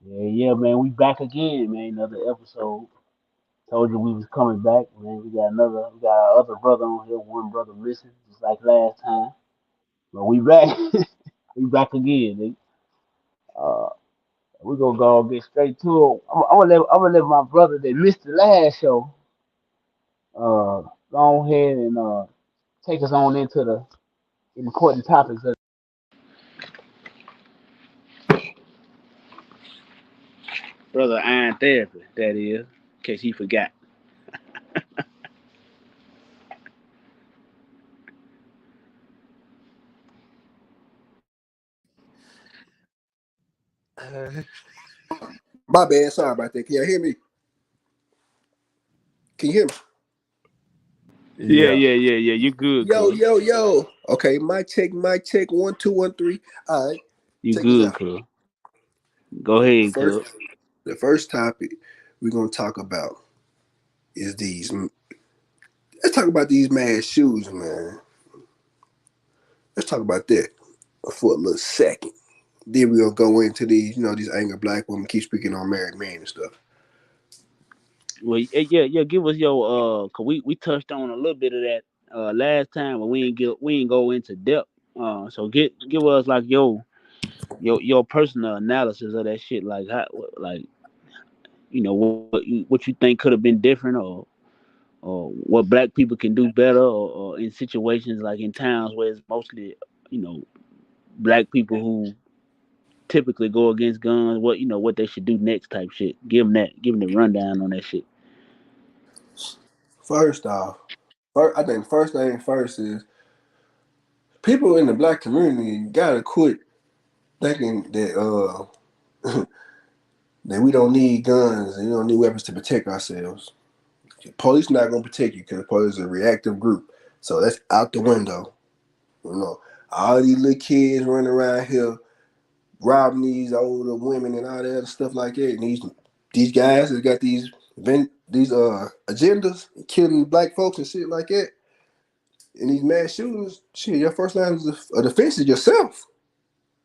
Yeah, yeah, man. We back again, man. Another episode. Told you we was coming back, man. We got our other brother on here. One brother missing, just like last time. But we back. We back again, nigga. Uh, we gonna go get straight to it. I'm gonna let my brother that missed the last show. Go ahead and take us on into the important topics. Brother Iron Therapy, that is, in case he forgot. My bad. Sorry about that. Can you hear me? Can you hear me? Yeah, Yeah. yeah, yeah, yeah. You good, Yo, cuz. yo, yo. Okay, mic check, mic check. 1 2 1 3. All right, You check this good, out. cuz. Go The ahead, first, cuz. the first topic we're gonna talk about is these. Let's talk about these mad shoes, man. Let's talk about that for a little second. Then we're gonna go into these, these angry black women keep speaking on married men and stuff. Well, yeah, yeah. Give us your cause we touched on a little bit of that last time, but we ain't go into depth. So give us like your personal analysis of that shit. Like how like what you think could have been different, or what black people can do better, or in situations like in towns where it's mostly you know black people who typically go against guns. What they should do next type shit. Give them the rundown on that shit. First off, I think first thing first is people in the black community gotta quit thinking that we don't need guns and we don't need weapons to protect ourselves. Police not gonna protect you because the police is a reactive group. So that's out the window. You know, all these little kids running around here robbing these older women and all that other stuff like that. And these guys that got these agendas, killing black folks and shit like that. And these mass shootings, shit, your first line of defense is yourself.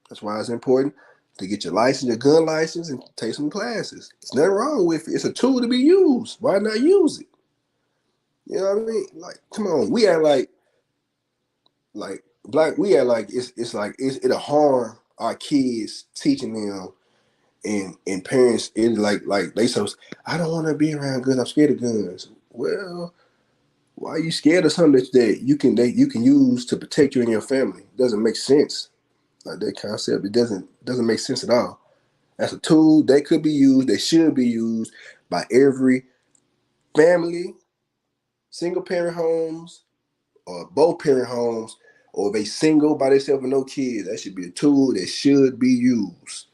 That's why it's important to get your license, your gun license, and take some classes. There's nothing wrong with it. It's a tool to be used. Why not use it? You know what I mean? Like, come on, we act like black. We act like it'll harm our kids teaching them and parents. It like they so I don't want to be around guns. I'm scared of guns. Well, why are you scared of something that you can use to protect you and your family? It doesn't make sense. Like that concept, it doesn't make sense at all. That's a tool that could be used. That should be used by every family, single parent homes, or both parent homes, or if they single by themselves with no kids. That should be a tool that should be used.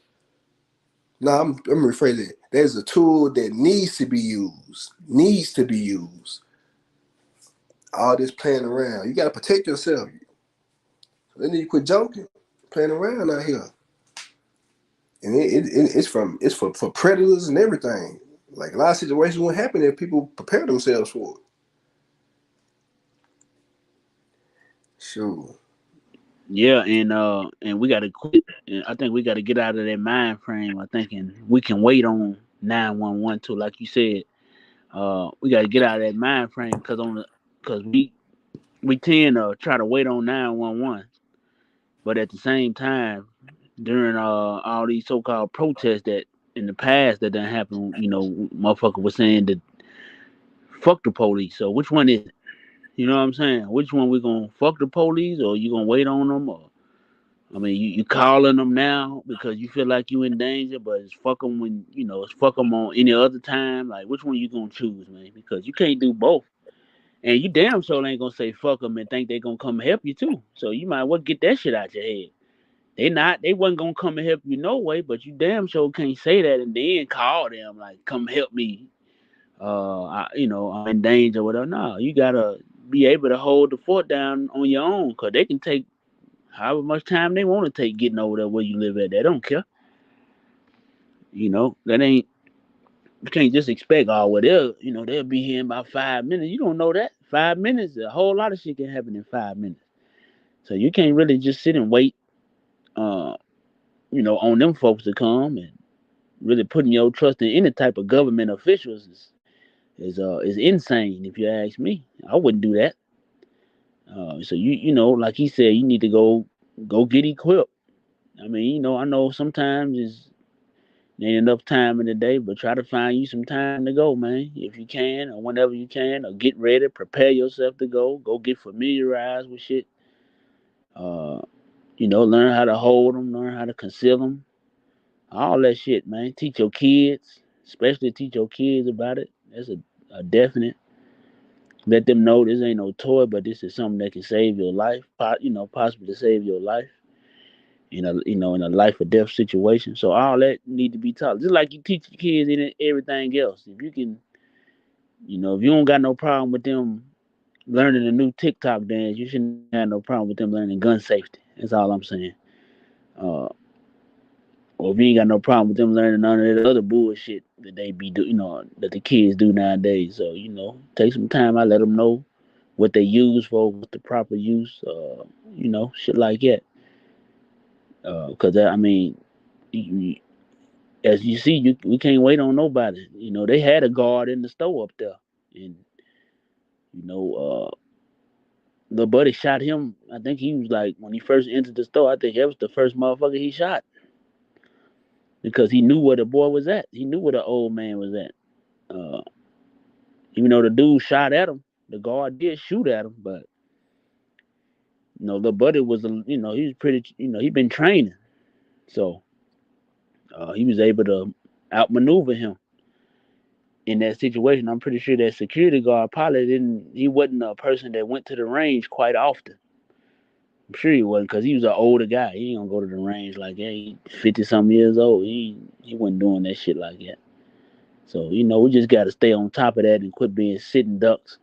No, I'm rephrasing it. There's a tool that needs to be used. Needs to be used. All this playing around. You gotta protect yourself. They need to quit joking, playing around out here. And it's for predators and everything. Like a lot of situations won't happen if people prepare themselves for it. Sure. Yeah, and we gotta quit. And I think we gotta get out of that mind frame of thinking we can wait on 911 too. Like you said, we gotta get out of that mind frame because we tend to try to wait on 911, but at the same time, during all these so-called protests that in the past that didn't happen, motherfucker was saying that fuck the police. So which one is it? You know what I'm saying? Which one we gonna fuck the police, or you gonna wait on them, or I mean, you calling them now because you feel like you in danger, but it's fuck them when it's fuck them on any other time. Like, which one you gonna choose, man? Because you can't do both, and you damn sure ain't gonna say fuck them and think they gonna come help you too. So you might well get that shit out your head. They wasn't gonna come and help you no way, but you damn sure can't say that and then call them like, come help me. I'm in danger, or whatever. No, you gotta be able to hold the fort down on your own, cause they can take however much time they want to take getting over there where you live at. They don't care. That ain't you can't just expect they'll be here in about 5 minutes. You don't know that. 5 minutes, a whole lot of shit can happen in 5 minutes. So you can't really just sit and wait uh, on them folks to come. And really putting your trust in any type of government officials is insane. If you ask me, I wouldn't do that. So you know, like he said, you need to go get equipped. I mean, you know, I know sometimes it's ain't enough time in the day, but try to find you some time to go, man, if you can, or whenever you can, or get ready, prepare yourself to go. Go get familiarized with shit. Uh, you know, learn how to hold them, learn how to conceal them, all that shit, man. Teach your kids, especially teach your kids about it. That's a definite. Let them know this ain't no toy, but this is something that can save your life. You know, possibly save your life in a life or death situation. So all that need to be taught. Just like you teach your kids in everything else. If you can, you know, if you don't got no problem with them learning a new TikTok dance, you shouldn't have no problem with them learning gun safety. That's all I'm saying. Uh, or if you ain't got no problem with them learning none of that other bullshit that they be do, you know, that the kids do nowadays. So you know, take some time. I let them know what they use for, what's the proper use. You know, shit like that. Because I mean, you, as you see, we can't wait on nobody. You know, they had a guard in the store up there, and you know, the buddy shot him. I think he was like when he first entered the store. I think that was the first motherfucker he shot because he knew where the boy was at. He knew where the old man was at. Uh, Even though the dude shot at him, the guard did shoot at him, but you know, the buddy was, you know, he was pretty, you know, he been training, so he was able to outmaneuver him in that situation. I'm pretty sure that security guard probably didn't. He wasn't a person that went to the range quite often. I'm sure he wasn't because he was an older guy. He ain't gonna go to the range like that. He 50 some years old. He wasn't doing that shit like that. So you know we just got to stay on top of that and quit being sitting ducks.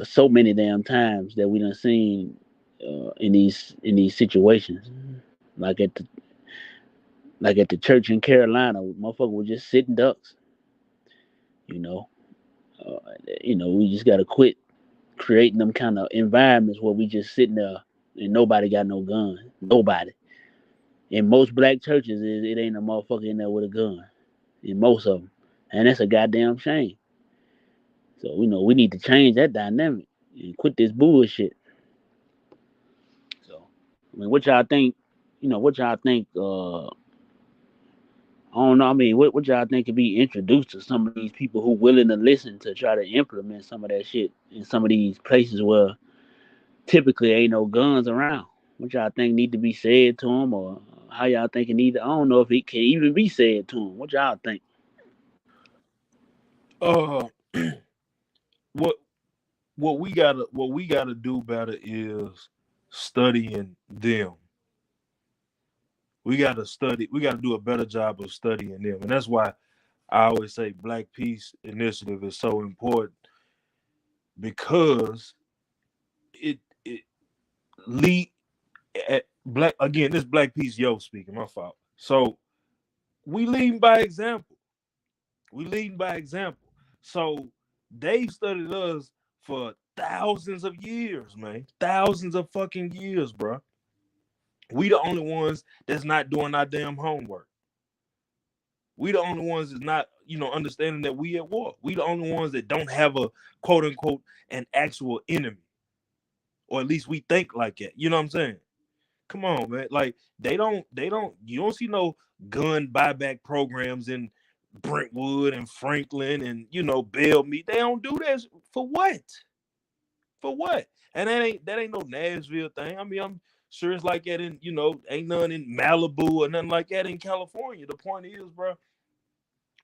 So many damn times that we done seen in these situations, like at the like at the church in Carolina, motherfucker was just sitting ducks. You know, uh, you know we just got to quit creating them kind of environments where we just sitting there and nobody got no gun. Nobody. In most black churches, it ain't a motherfucker in there with a gun. In most of them, and that's a goddamn shame. So you know we need to change that dynamic and quit this bullshit. So I mean, what y'all think? You know, what y'all think? I don't know. I mean, what y'all think could be introduced to some of these people who willing to listen to try to implement some of that shit in some of these places where typically ain't no guns around. What y'all think need to be said to them, or how y'all think it need? I don't know if it can even be said to them. What y'all think? Uh, what what we gotta do better is studying them. We gotta study. We gotta do a better job of studying them, and that's why I always say Black Peace Initiative is so important because it lead at black again. This Black Peace Yo speaking. My fault. So we leading by example. We leading by example. So they studied us for thousands of years, man. Thousands of fucking years, bro. We the only ones that's not doing our damn homework. We the only ones that's not, understanding that we at war. We the only ones that don't have a quote unquote an actual enemy, or at least we think like that. You know what I'm saying? Come on, man. Like they don't. You don't see no gun buyback programs in Brentwood and Franklin and Bellmead. They don't do that for what? For what? And that ain't no Nashville thing. I mean, I'm sure it's like that in ain't none in Malibu or nothing like that in California. The point is, bro,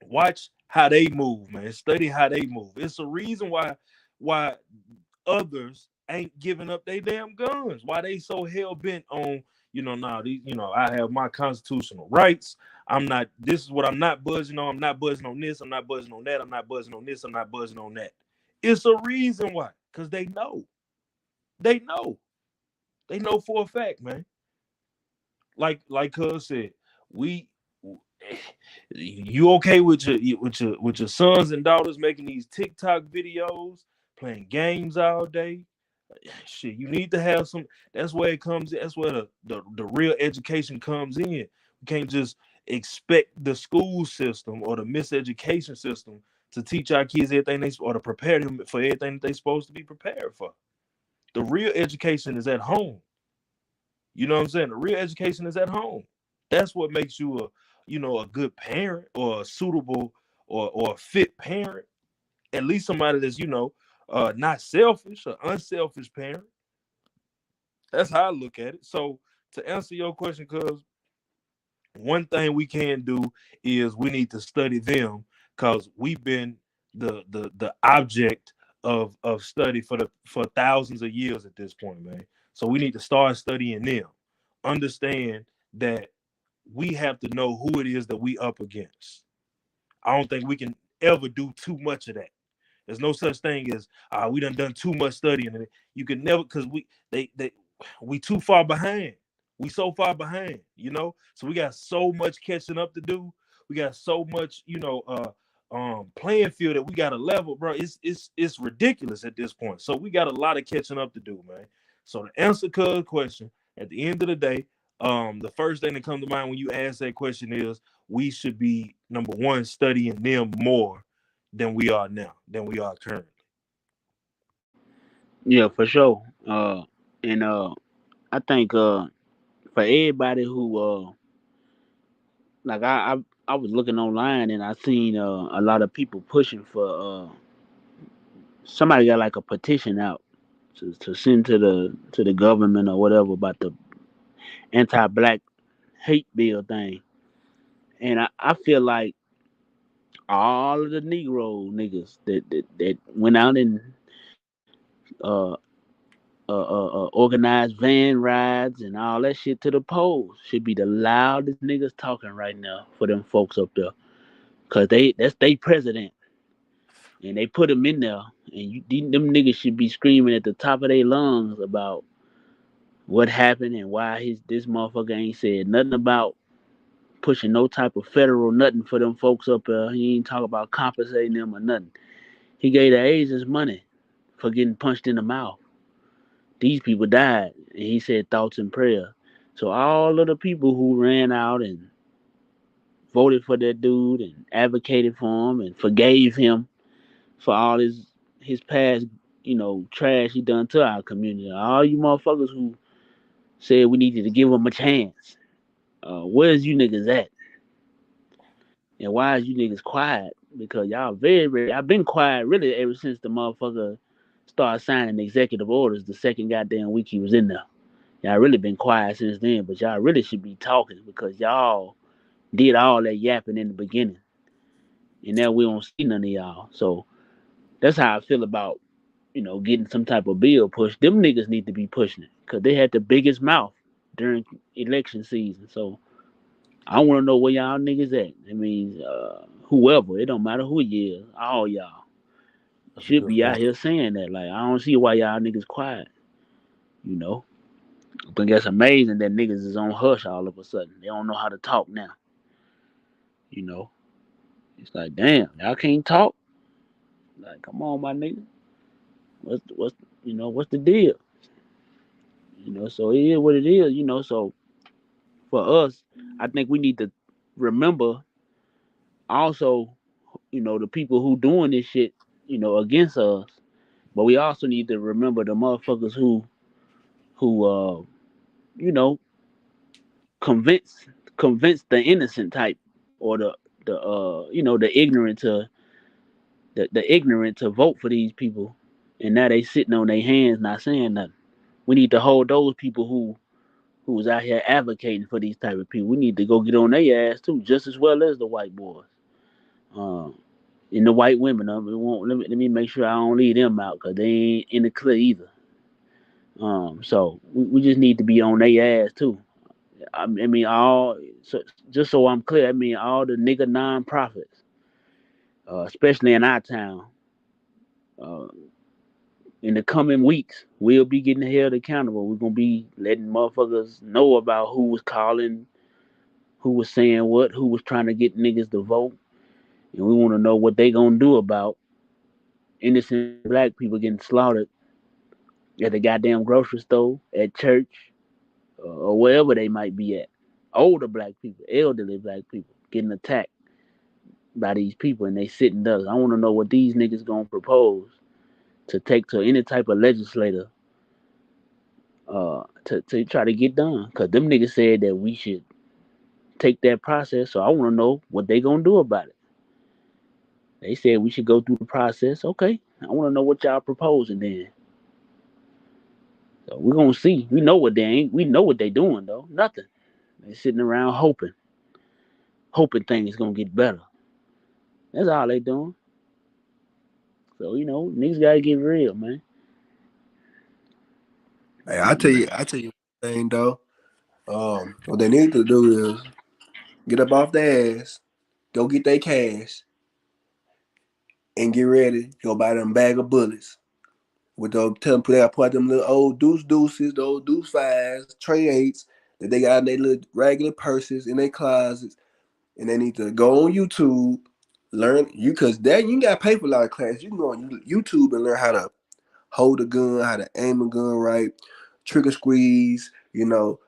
watch how they move, man. Study how they move. It's a reason why others ain't giving up their damn guns. Why they so hell bent on, I have my constitutional rights. This is what I'm not buzzing on. I'm not buzzing on this. I'm not buzzing on that. I'm not buzzing on this. I'm not buzzing on that. It's a reason why. Because they know. They know. They know for a fact, man. Like Cuz said, we you okay with your sons and daughters making these TikTok videos, playing games all day? Shit, you need to have some. That's where it comes. That's where the real education comes in. We can't just expect the school system or the miseducation system to teach our kids everything or to prepare them for everything that they're supposed to be prepared for. The real education is at home. You know what I'm saying? The real education is at home. That's what makes you a good parent or a suitable or a fit parent. At least somebody that's not selfish or unselfish parent. That's how I look at it. So to answer your question, cuz one thing we can do is we need to study them because we've been the object of study for thousands of years at this point, man. So we need to start studying them. Understand that we have to know who it is that we up against. I don't think we can ever do too much of that. There's no such thing as we done too much studying, and you can never because we too far behind. We so far behind, So we got so much catching up to do. We got so much, playing field that we got to level, bro. It's ridiculous at this point. So we got a lot of catching up to do, man. So to answer Cuz's question, at the end of the day, the first thing that comes to mind when you ask that question is we should be number one studying them more than we are now, than we are currently. Yeah, for sure. And I think for everybody who like I was looking online and I seen a lot of people pushing for somebody got like a petition out to send to the government or whatever about the anti-black hate bill thing. And I feel like all of the Negro niggas that went out and uh, organized van rides and all that shit to the polls should be the loudest niggas talking right now for them folks up there, cause that's they president and they put him in there, and them niggas should be screaming at the top of their lungs about what happened and why this motherfucker ain't said nothing about pushing no type of federal nothing for them folks up there. He ain't talk about compensating them or nothing. He gave the Asians money for getting punched in the mouth. These people died, and he said thoughts and prayers. So all of the people who ran out and voted for that dude and advocated for him and forgave him for all his past, trash he done to our community. All you motherfuckers who said we needed to give him a chance. Where's you niggas at? And why is you niggas quiet? Because y'all I've been quiet really ever since the motherfucker started signing executive orders the second goddamn week he was in there. Y'all really been quiet since then, but y'all really should be talking because y'all did all that yapping in the beginning. And now we don't see none of y'all. So that's how I feel about, getting some type of bill pushed. Them niggas need to be pushing it because they had the biggest mouth during election season. So I want to know where y'all niggas at. I mean, whoever, it don't matter who you is, all y'all That's a should good be out point. here saying that. Like, I don't see why y'all niggas quiet, you know? I think that's amazing that niggas is on hush all of a sudden. They don't know how to talk now, you know? It's like, damn, y'all can't talk? Like, come on, my nigga. What's the deal? So it is what it is, so for us, I think we need to remember also, the people who doing this shit, against us. But we also need to remember the motherfuckers who you know, convince the innocent type or the ignorant to the ignorant to vote for these people, and now they sitting on their hands not saying nothing. We need to hold those people who was out here advocating for these type of people. We need to go get on their ass too, just as well as the white boys. Um, and the white women. Let me make sure I don't leave them out because they ain't in the clear either. So we just need to be on their ass too. I mean, just so I'm clear, I mean all the nigga non-profits, especially in our town. Uh, in the coming weeks, we'll be getting held accountable. We're gonna be letting motherfuckers know about who was calling, who was saying what, who was trying to get niggas to vote, and we want to know what they gonna do about innocent black people getting slaughtered at the goddamn grocery store, at church, or wherever they might be at. older black people, elderly black people getting attacked by these people, and they sitting ducks. I want to know what these niggas gonna propose to take to any type of legislator to try to get done. Cause them niggas said that we should take that process. So I want to know what they gonna do about it. They said we should go through the process. Okay, I want to know what y'all proposing then. So we're gonna see. We know what they ain't. We know what they doing though. Nothing. They sitting around hoping things gonna get better. That's all they doing. So niggas gotta get real, man. Hey, I tell you one thing though. What they need to do is get up off their ass, go get their cash, and get ready. Go buy them bag of bullets. With those, tell them put them little old deuces, the old deuce fives, tray eights that they got in their little regular purses in their closets, and they need to go on YouTube, learn because that you got to pay for a lot of classes. You can go on YouTube and learn how to hold a gun, how to aim a gun right, trigger squeeze,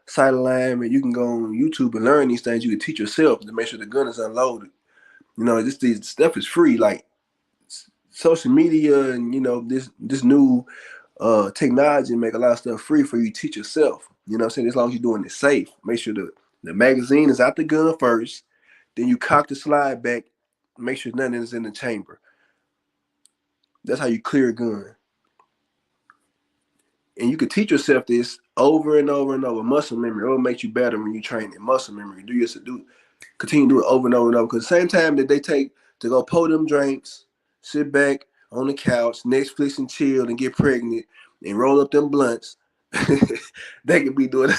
sight alignment. You can go on YouTube and learn these things. You can teach yourself to make sure the gun is unloaded. This stuff is free. Like social media and this new technology make a lot of stuff free for you to teach yourself. You know what I'm saying? As long as you're doing it safe. Make sure the magazine is out the gun first. Then you cock the slide back. Make sure nothing is in the chamber. That's how you clear a gun. And you can teach yourself this over and over and over. Muscle memory. It will make you better when you train it. Muscle memory. Continue to do it over and over and over. Because the same time that they take to go pour them drinks, sit back on the couch, Netflix and chill and get pregnant and roll up them blunts, they can be doing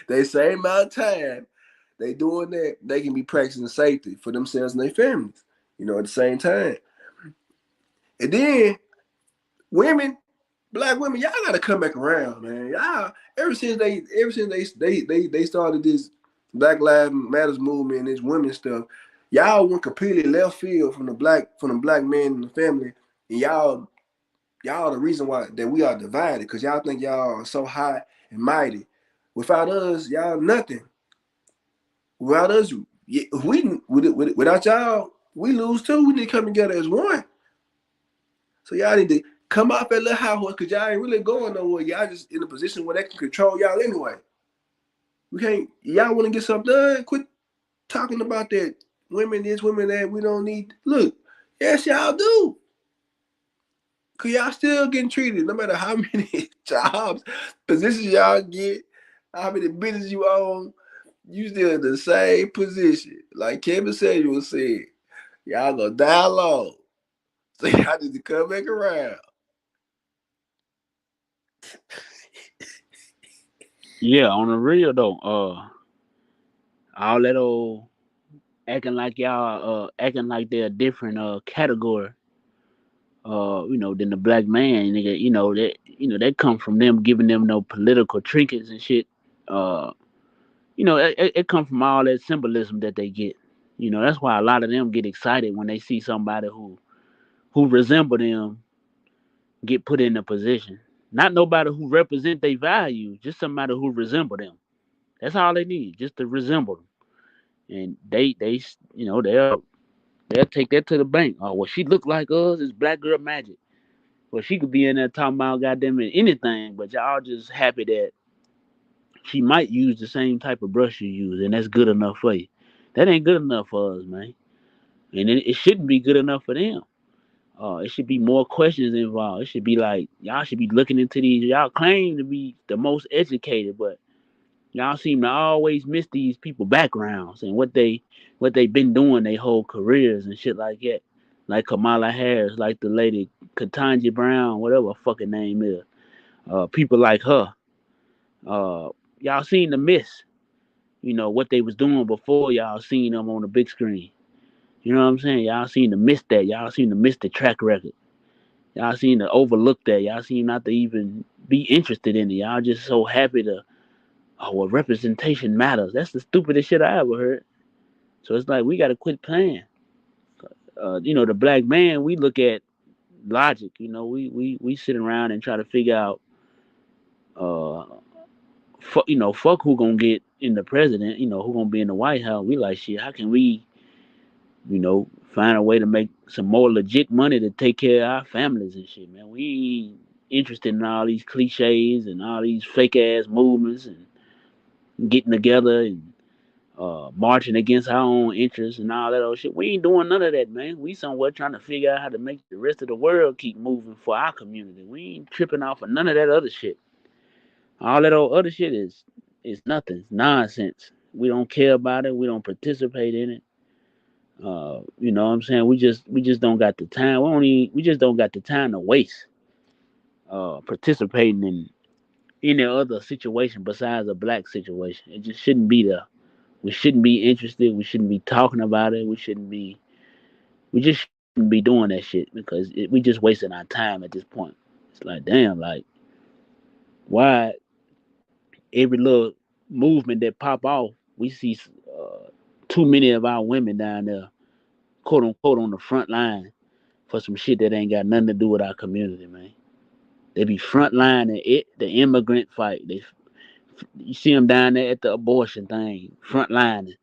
the same amount of time they doing that. They can be practicing safety for themselves and their families, at the same time. And then women, black women, y'all gotta come back around, man. Y'all ever since they started this Black Lives Matters movement and this women stuff, y'all went completely left field from the black men in the family, and y'all the reason why that we are divided, because y'all think y'all are so high and mighty. Without us, y'all nothing. Without us, without y'all, we lose too. We need to come together as one. So y'all need to come off that little high horse, because y'all ain't really going nowhere. Y'all just in a position where they can control y'all anyway. Y'all want to get something done? Quit talking about that. Women this, women that. We don't need. Look, yes, y'all do. Because y'all still getting treated, no matter how many jobs, positions y'all get, how many businesses you own, you still in the same position. Like Kevin Samuel said, y'all gonna die alone. So y'all need to come back around. Yeah, on the real though, all that old acting like acting like they're a different category, than the black man, nigga, that come from them giving them no political trinkets and shit. It come from all that symbolism that they get. That's why a lot of them get excited when they see somebody who resemble them get put in a position. Not nobody who represent their values, just somebody who resemble them. That's all they need, just to resemble them. And they'll take that to the bank. Oh, well, she look like us. It's black girl magic. Well, she could be in there talking about goddamn it anything, but y'all just happy that she might use the same type of brush you use, and that's good enough for you. That ain't good enough for us, man. And it shouldn't be good enough for them. It should be more questions involved. It should be like y'all should be looking into these. Y'all claim to be the most educated, but y'all seem to always miss these people backgrounds and what they been doing their whole careers and shit like that. Like Kamala Harris, like the lady Ketanji Brown, whatever her fucking name is. People like her. Y'all seen the miss. What they was doing before y'all seen them on the big screen. You know what I'm saying? Y'all seen to miss that. Y'all seen to miss the track record. Y'all seen to overlook that. Y'all seem not to even be interested in it. Y'all just so happy to, oh, well, representation matters. That's the stupidest shit I ever heard. So it's like we got to quit playing. The black man, we look at logic. We sit around and try to figure out, fuck who gonna get in the president, who gonna be in the White House, we like shit. How can we, find a way to make some more legit money to take care of our families and shit, man? We ain't interested in all these cliches and all these fake ass movements and getting together and marching against our own interests and all that old shit. We ain't doing none of that, man. We somewhere trying to figure out how to make the rest of the world keep moving for our community. We ain't tripping off of none of that other shit. All that old other shit is nothing. It's nonsense. We don't care about it. We don't participate in it. You know what I'm saying? We just don't got the time. We just don't got the time to waste participating in any other situation besides a black situation. It just shouldn't be there. We shouldn't be interested. We shouldn't be talking about it. We just shouldn't be doing that shit because we just wasting our time at this point. It's like, damn, like, why every little movement that pop off, we see too many of our women down there, quote unquote, on the front line for some shit that ain't got nothing to do with our community, man. They be front lining it, the immigrant fight. You see them down there at the abortion thing, front lining.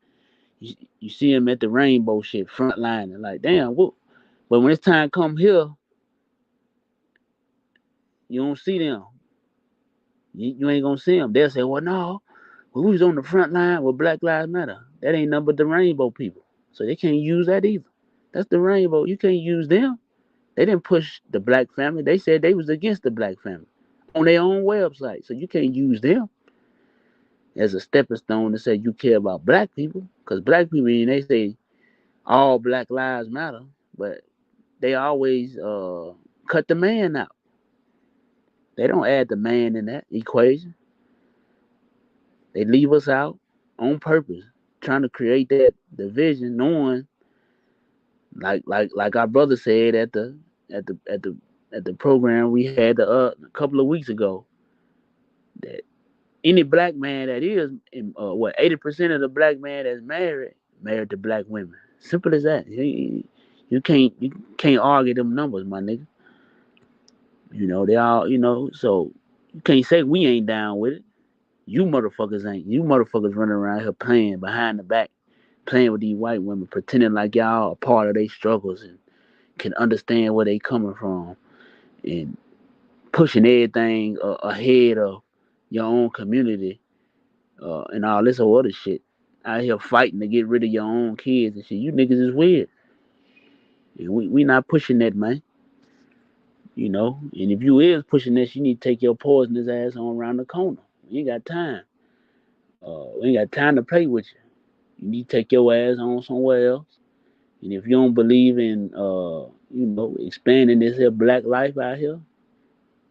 You see them at the rainbow shit, front lining. Like, damn, what? But when it's time come here, you don't see them. You ain't gonna see them. They'll say, well, no, we was on the front line with Black Lives Matter. That ain't nothing but the rainbow people. So they can't use that either. That's the rainbow. You can't use them. They didn't push the black family. They said they was against the black family on their own website. So you can't use them as a stepping stone to say you care about black people. Because black people, they say all black lives matter, but they always cut the man out. They don't add the man in that equation. They leave us out on purpose, trying to create that division, knowing, like our brother said at the at the at the program we had a couple of weeks ago, that any black man that is, 80% of the black man that's married to black women. Simple as that. You can't argue them numbers, my nigga. They all, so you can't say we ain't down with it. You motherfuckers ain't. You motherfuckers running around here playing behind the back, playing with these white women, pretending like y'all are part of their struggles and can understand where they coming from, and pushing everything ahead of your own community, and all this whole other shit. Out here fighting to get rid of your own kids and shit. You niggas is weird. And we not pushing that, man. And if you is pushing this, you need to take your poisonous ass on around the corner. We ain't got time. We ain't got time to play with you. You need to take your ass on somewhere else. And if you don't believe in, expanding this here black life out here,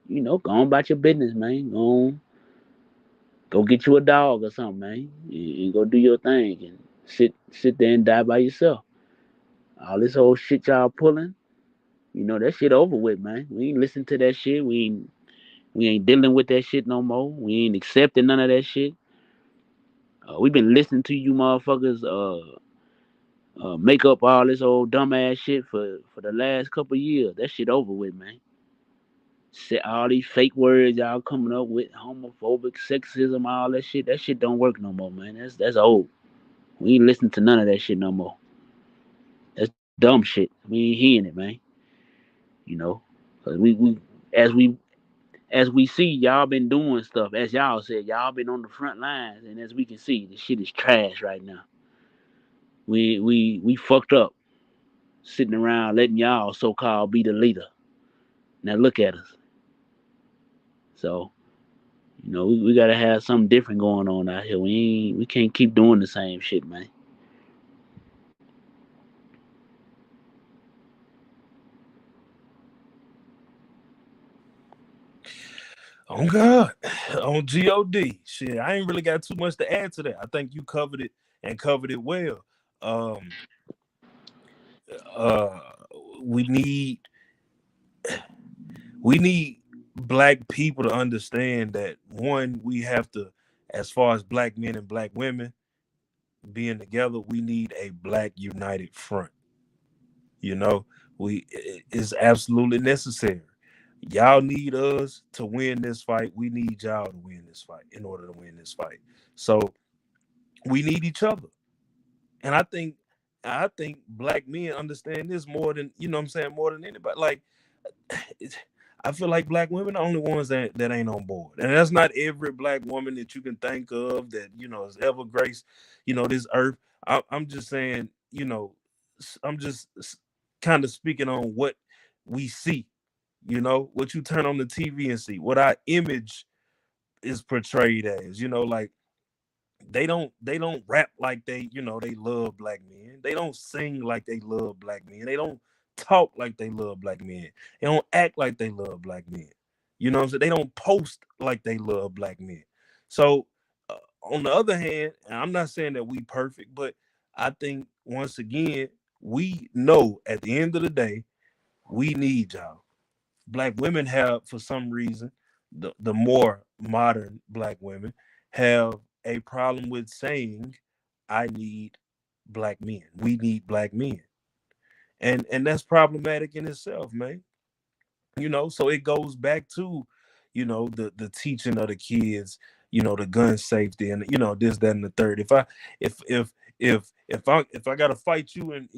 go on about your business, man. Go get you a dog or something, man, and go do your thing and sit there and die by yourself. All this whole shit y'all pulling, that shit over with, man. We ain't listen to that shit. We ain't dealing with that shit no more. We ain't accepting none of that shit. We been listening to you motherfuckers make up all this old dumbass shit for the last couple years. That shit over with, man. Say all these fake words y'all coming up with, homophobic, sexism, all that shit. That shit don't work no more, man. That's old. We ain't listening to none of that shit no more. That's dumb shit. We ain't hearing it, man. You know, cause as we as we see, y'all been doing stuff. As y'all said, y'all been on the front lines, and as we can see, the shit is trash right now. We fucked up sitting around letting y'all so called be the leader. Now look at us. So we gotta have something different going on out here. We can't keep doing the same shit, man. On God, on God, shit. I ain't really got too much to add to that. I think you covered it and covered it well. Um, uh, we need we need black people to understand that, one, we have to, as far as black men and black women being together, we need a black united front. You know, it's absolutely necessary. Y'all need us to win this fight. We need y'all to win this fight in order to win this fight. So We need each other. And I think black men understand this more than, you know what I'm saying, more than anybody. Like, I feel like black women are the only ones that ain't on board. And that's not every black woman that you can think of that, has ever graced, this earth. I'm just saying, I'm just kind of speaking on what we see, what you turn on the TV and see, what our image is portrayed as, like they don't rap like they love black men. They don't sing like they love black men. They don't talk like they love black men. They don't act like they love black men. You know what I'm saying? They don't post like they love black men. So on the other hand, and I'm not saying that we perfect, but I think once again, we know at the end of the day, we need y'all. Black women have, for some reason, the more modern black women have a problem with saying, I need black men. We need black men. And that's problematic in itself, man. So it goes back to, the teaching of the kids, the gun safety and this, that, and the third. If I gotta fight you in,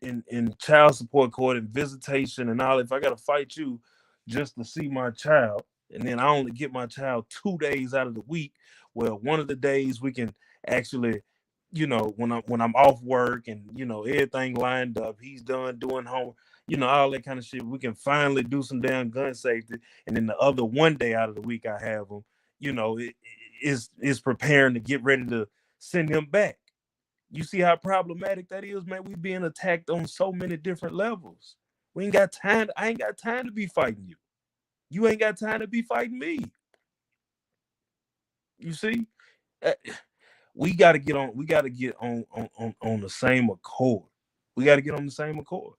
in child support court and visitation and all, if I gotta fight you just to see my child, and then I only get my child 2 days out of the week, well, one of the days we can actually, when I'm off work and everything lined up, he's done doing homework, all that kind of shit, we can finally do some damn gun safety. And then the other one day out of the week I have him, is preparing to get ready to send him back. You see how problematic that is, man? We being attacked on so many different levels. We ain't got time. I ain't got time to be fighting you. You ain't got time to be fighting me. You see? We got to get on. We got to get on the same accord. We got to get on the same accord.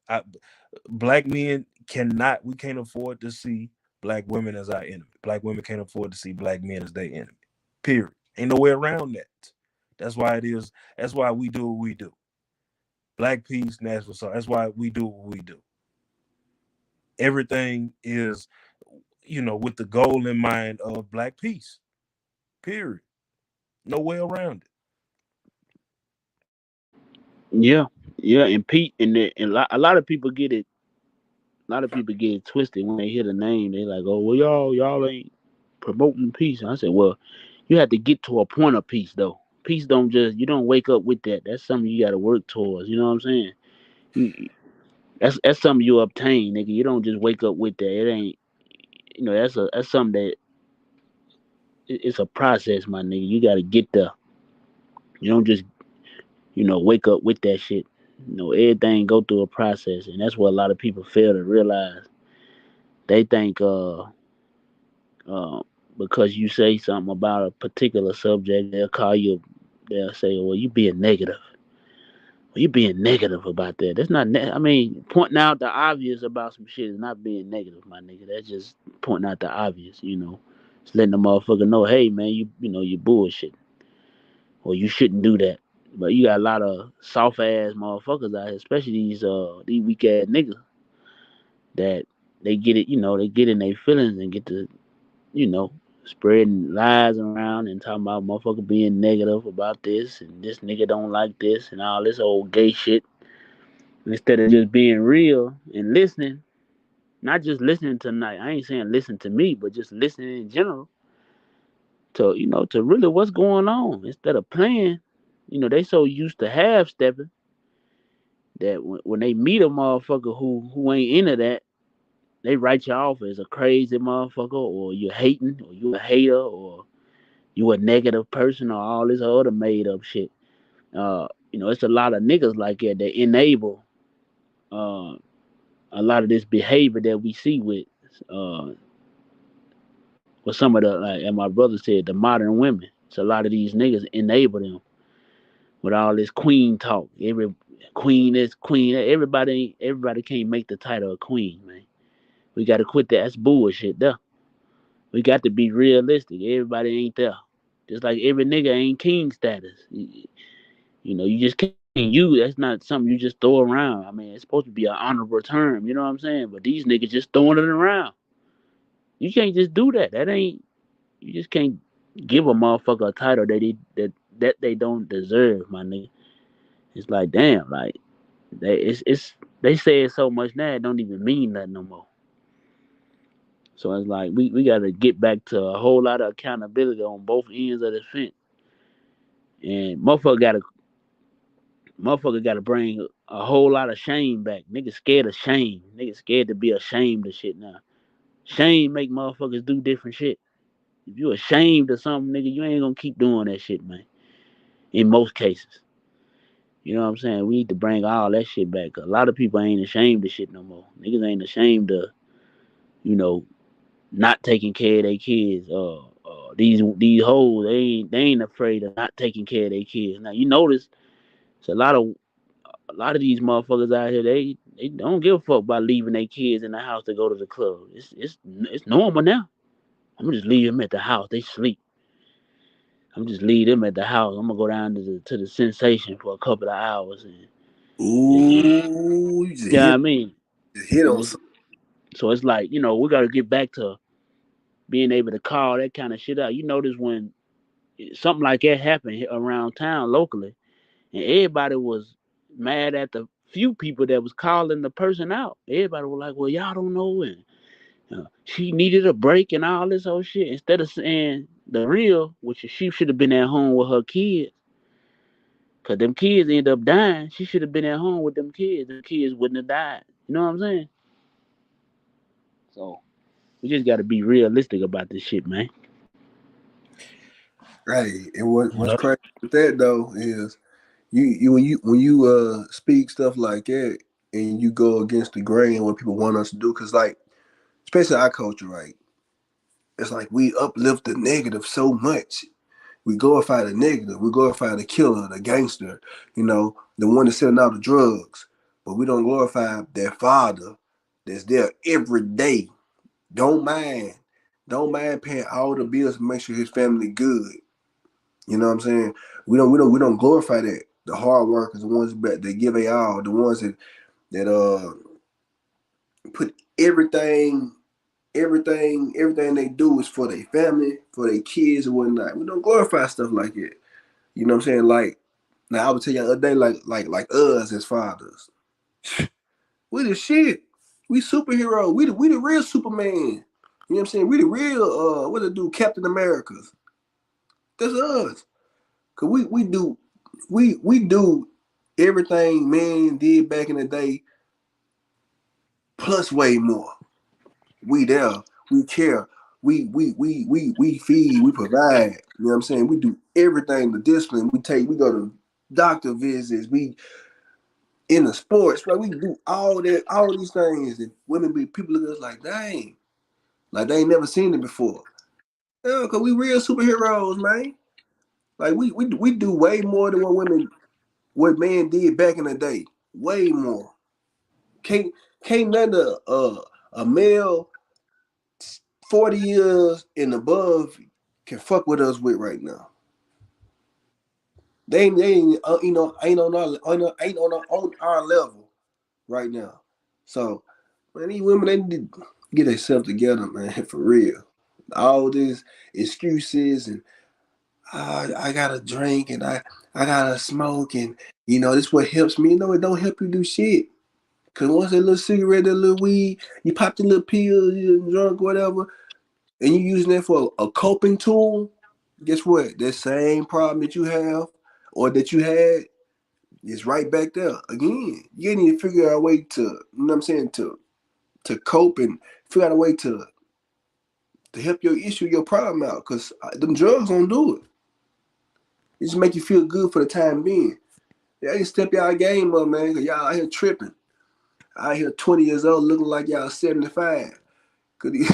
Black men cannot. We can't afford to see black women as our enemy. Black women can't afford to see black men as their enemy. Period. Ain't no way around that. That's why it is. That's why we do what we do. Black peace, Nashville song. That's why we do what we do. Everything is, with the goal in mind of black peace. Period. No way around it. Yeah, yeah, and Pete and a lot of people get it. A lot of people get it twisted when they hear the name. They like, oh well, y'all ain't promoting peace. And I said, well, you have to get to a point of peace though. Peace don't just you don't wake up with that. That's something you got to work towards. You know what I'm saying? That's something you obtain, nigga. You don't just wake up with that. It ain't. That's something that it's a process, my nigga. You got to get there. You don't just wake up with that shit. Everything go through a process, and that's what a lot of people fail to realize. They think uh because you say something about a particular subject, they'll say, well, you being negative. Well, you being negative about that. That's not. I mean, pointing out the obvious about some shit is not being negative, my nigga. That's just pointing out the obvious. Just letting the motherfucker know, hey man, you bullshit, or you shouldn't do that. But you got a lot of soft ass motherfuckers out here, especially these weak ass niggas that they get it, they get in their feelings and get to, you know, spreading lies around and talking about motherfucker being negative about this and this nigga don't like this and all this old gay shit. Instead of just being real and listening, not just listening tonight. I ain't saying listen to me, but just listening in general to to really what's going on instead of playing. They so used to half stepping that when they meet a motherfucker who ain't into that, they write you off as a crazy motherfucker, or you hating, or you a hater, or you a negative person, or all this other made up shit. It's a lot of niggas like that that enable uh, a lot of this behavior that we see uh, with some of the, like, and my brother said, the modern women. So a lot of these niggas enable them with all this queen talk. Every queen is queen. Everybody can't make the title of queen, man. We got to quit that. That's bullshit, though. We got to be realistic. Everybody ain't there. Just like every nigga ain't king status. You just can't use. That's not something you just throw around. I mean, it's supposed to be an honorable term. You know what I'm saying? But these niggas just throwing it around. You can't just do that. That ain't. You just can't give a motherfucker a title that they don't deserve, my nigga. It's like damn, like they say it so much now it don't even mean nothing no more. So it's like we gotta get back to a whole lot of accountability on both ends of the fence. And motherfucker gotta bring a whole lot of shame back. Niggas scared of shame. Niggas scared to be ashamed of shit now. Shame make motherfuckers do different shit. If you ashamed of something, nigga, you ain't gonna keep doing that shit, man. In most cases. You know what I'm saying? We need to bring all that shit back. A lot of people ain't ashamed of shit no more. Niggas ain't ashamed of, you know, not taking care of their kids. These hoes, they ain't afraid of not taking care of their kids. Now you notice it's a lot of these motherfuckers out here, they don't give a fuck about leaving their kids in the house to go to the club. It's normal now. I'm gonna just leave them at the house. They sleep. I'm just leave them at the house. I'm gonna go down to the sensation for a couple of hours and Ooh, you yeah, I mean, just hit and on it's, something. so it's like we gotta get back to being able to call that kind of shit out. You notice when something like that happened around town locally, and everybody was mad at the few people that was calling the person out. Everybody was like, "Well, y'all don't know," and she needed a break and all this whole shit. Instead of saying the real, which is she should have been at home with her kids, cause them kids end up dying. She should have been at home with them kids. Them kids wouldn't have died. You know what I'm saying? So we just got to be realistic about this shit, man. Right. And what's Yep. crazy with that though is when you speak stuff like that and you go against the grain what people want us to do, because like especially our culture, right? It's like we uplift the negative so much. We glorify the negative. We glorify the killer, the gangster, the one that's selling out the drugs. But we don't glorify their father that's there every day. Don't mind. Don't mind paying all the bills to make sure his family good. You know what I'm saying? We don't glorify that. The hard workers, the ones that give a all, the ones that put everything they do is for their family, for their kids and whatnot. We don't glorify stuff like it. You know what I'm saying? Like now, I would tell you the other day, like us as fathers, we the shit. We superhero. We the real Superman. You know what I'm saying? We the real what to do, Captain Americas. That's us. Cause we do everything man did back in the day, plus way more. We there. We care. We feed. We provide. You know what I'm saying? We do everything. The discipline. We go to doctor visits. We in the sports, right? We do all these things, and women be people look at us like, dang, like they ain't never seen it before. Yeah, cause we real superheroes, man. Like we do way more than what men did back in the day. Way more. Can't can't none of a male 40 years and above can fuck with us with right now. They ain't ain't on our level right now. So man, these women they need to get themselves together, man, for real. All these excuses and I gotta drink and I gotta smoke and this what helps me. No, it don't help you do shit. Cause once that little cigarette, that little weed, you pop the little pill, you're drunk, whatever, and you using that for a coping tool, guess what? That same problem that you have or that you had is right back there again. You need to figure out a way to, you know what I'm saying, to cope and figure out a way to help your issue, your problem out. Cause them drugs don't do it. It just make you feel good for the time being. Y'all need to step y'all game up, man. Cause y'all out here tripping. Out here 20 years old looking like y'all 75. Could he?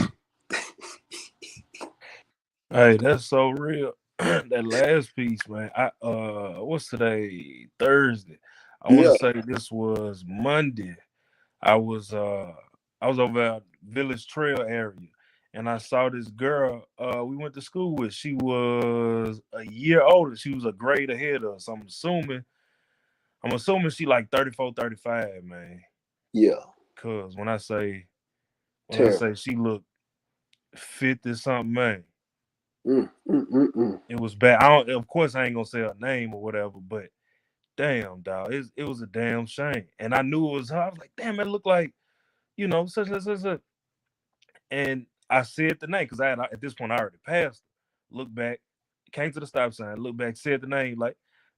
Hey, that's so real. That last piece, man. What's today? Thursday. I want to Yeah, say this was Monday. I was uh I was over at Village Trail area and I saw this girl we went to school with. She was a year older. She was a grade ahead of us. I'm assuming she like 34, 35, man. yeah. Cause when I Terrible. say she looked 50 something, man. It was bad. Of course, I ain't gonna say her name or whatever, but damn, dog, it was a damn shame. And I knew it was her. I was like, damn, it looked like, such. And I said the name because at this point I already passed. Look back, came to the stop sign, look back, said the name like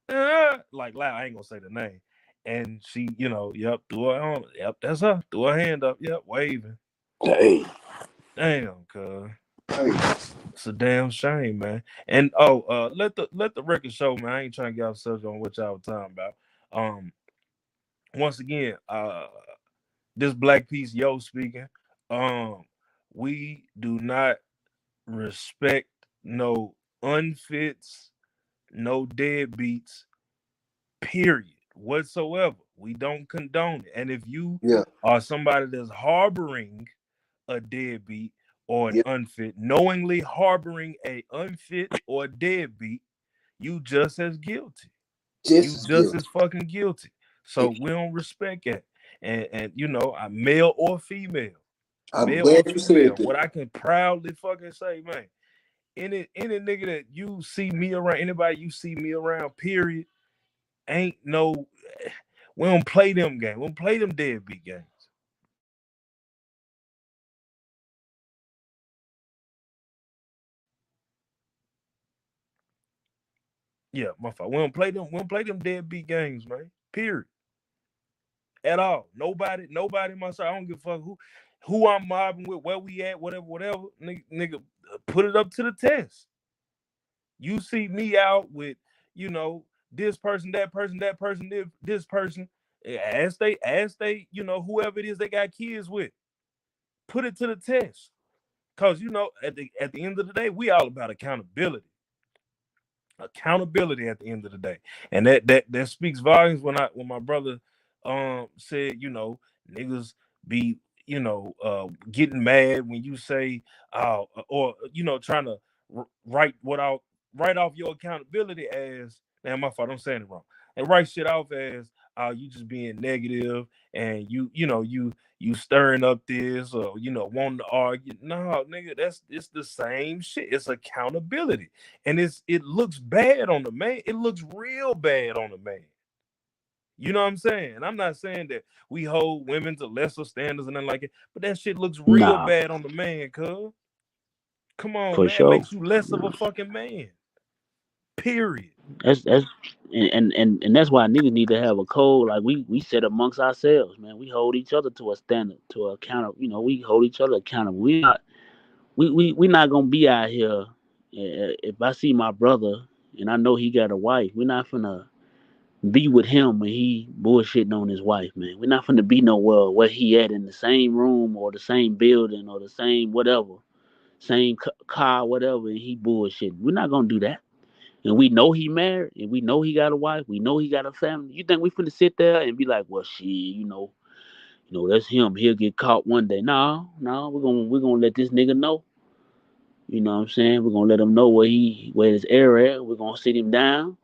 loud. I ain't gonna say the name. And she, yep, threw her arm. Yep, that's her. Threw her hand up. Yep, waving. Damn, cuz. It's a damn shame, man. And let the record show, man. I ain't trying to get off subject on what y'all were talking about. Once again, this Black Piece Yo speaking. We do not respect no unfits, no deadbeats, period, whatsoever. We don't condone it. And if you are somebody that's harboring a deadbeat or an unfit, knowingly harboring a unfit or a deadbeat, you just as guilty. You just as fucking guilty. So we don't respect that. And male or female. I'm glad you said that. What I can proudly fucking say, man, any nigga that you see me around, anybody you see me around, period, ain't no, we don't play them games. We don't play them deadbeat games. Yeah, my fault. We don't play them deadbeat games, man. Period. At all. Nobody my side. I don't give a fuck who I'm mobbing with, where we at, whatever. Nigga, put it up to the test. You see me out with, this person, that person, this person, as they, whoever it is they got kids with, put it to the test. Cause at the end of the day, we all about accountability. Accountability at the end of the day. And that speaks volumes when my brother said, niggas be, getting mad when you say or trying to write off your accountability as, damn, my fault, I'm saying it wrong. And write shit off as you just being negative and you stirring up this or wanting to argue. No, nigga, it's the same shit. It's accountability. And it looks bad on the man. It looks real bad on the man. You know what I'm saying? I'm not saying that we hold women to lesser standards and nothing like it, but that shit looks real bad on the man, cuz. Come on, for man. sure. It makes you less of a fucking man. Period. That's and that's why niggas need to have a code like we set amongst ourselves, man. We hold each other to a standard, to a account. We hold each other accountable. We not gonna be out here. If I see my brother and I know he got a wife, we're not finna be with him when he bullshitting on his wife, man. We're not finna be nowhere where he at in the same room or the same building or the same whatever, same car, whatever, and he bullshitting. We're not gonna do that. And we know he married, and we know he got a wife, we know he got a family. You think we finna sit there and be like, well, shit, that's him. He'll get caught one day. No, we're gonna let this nigga know. You know what I'm saying? We're gonna let him know where his air at. We're gonna sit him down.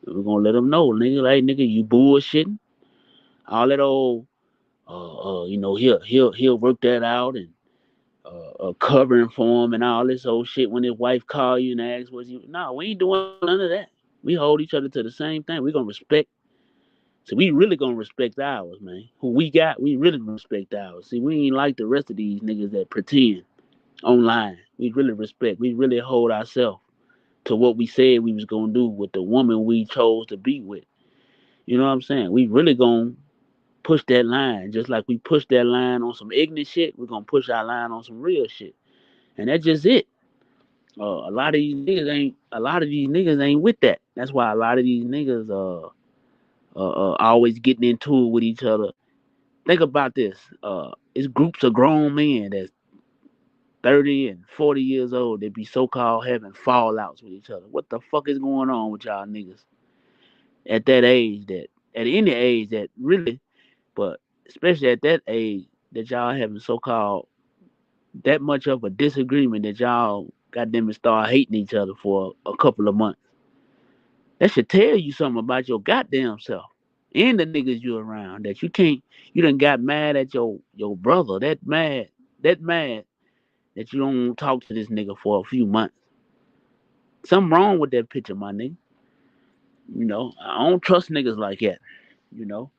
And we're gonna let him know, nigga, like nigga, you bullshitting. All that old, he'll work that out and covering for him and all this old shit when his wife call you and asks was you. No, we ain't doing none of that. We hold each other to the same thing. We gonna respect. So we really gonna respect ours, man. Who we got, we really respect ours. See, we ain't like the rest of these niggas that pretend online. We really respect. We really hold ourselves to what we said we was gonna do with the woman we chose to be with. You know what I'm saying? We really gonna push that line, just like we push that line on some ignorant shit. We're gonna push our line on some real shit, and that's just it. A lot of these niggas ain't with that. That's why a lot of these niggas always getting into it with each other. Think about this. It's groups of grown men that's 30 and 40 years old that be so-called having fallouts with each other. What the fuck is going on with y'all niggas at that age, that at any age that really, but especially at that age that y'all having so-called that much of a disagreement that y'all goddamn start hating each other for a couple of months. That should tell you something about your goddamn self and the niggas you around, that you done got mad at your brother, that mad that you don't talk to this nigga for a few months. Something wrong with that picture, my nigga. You know, I don't trust niggas like that. You know,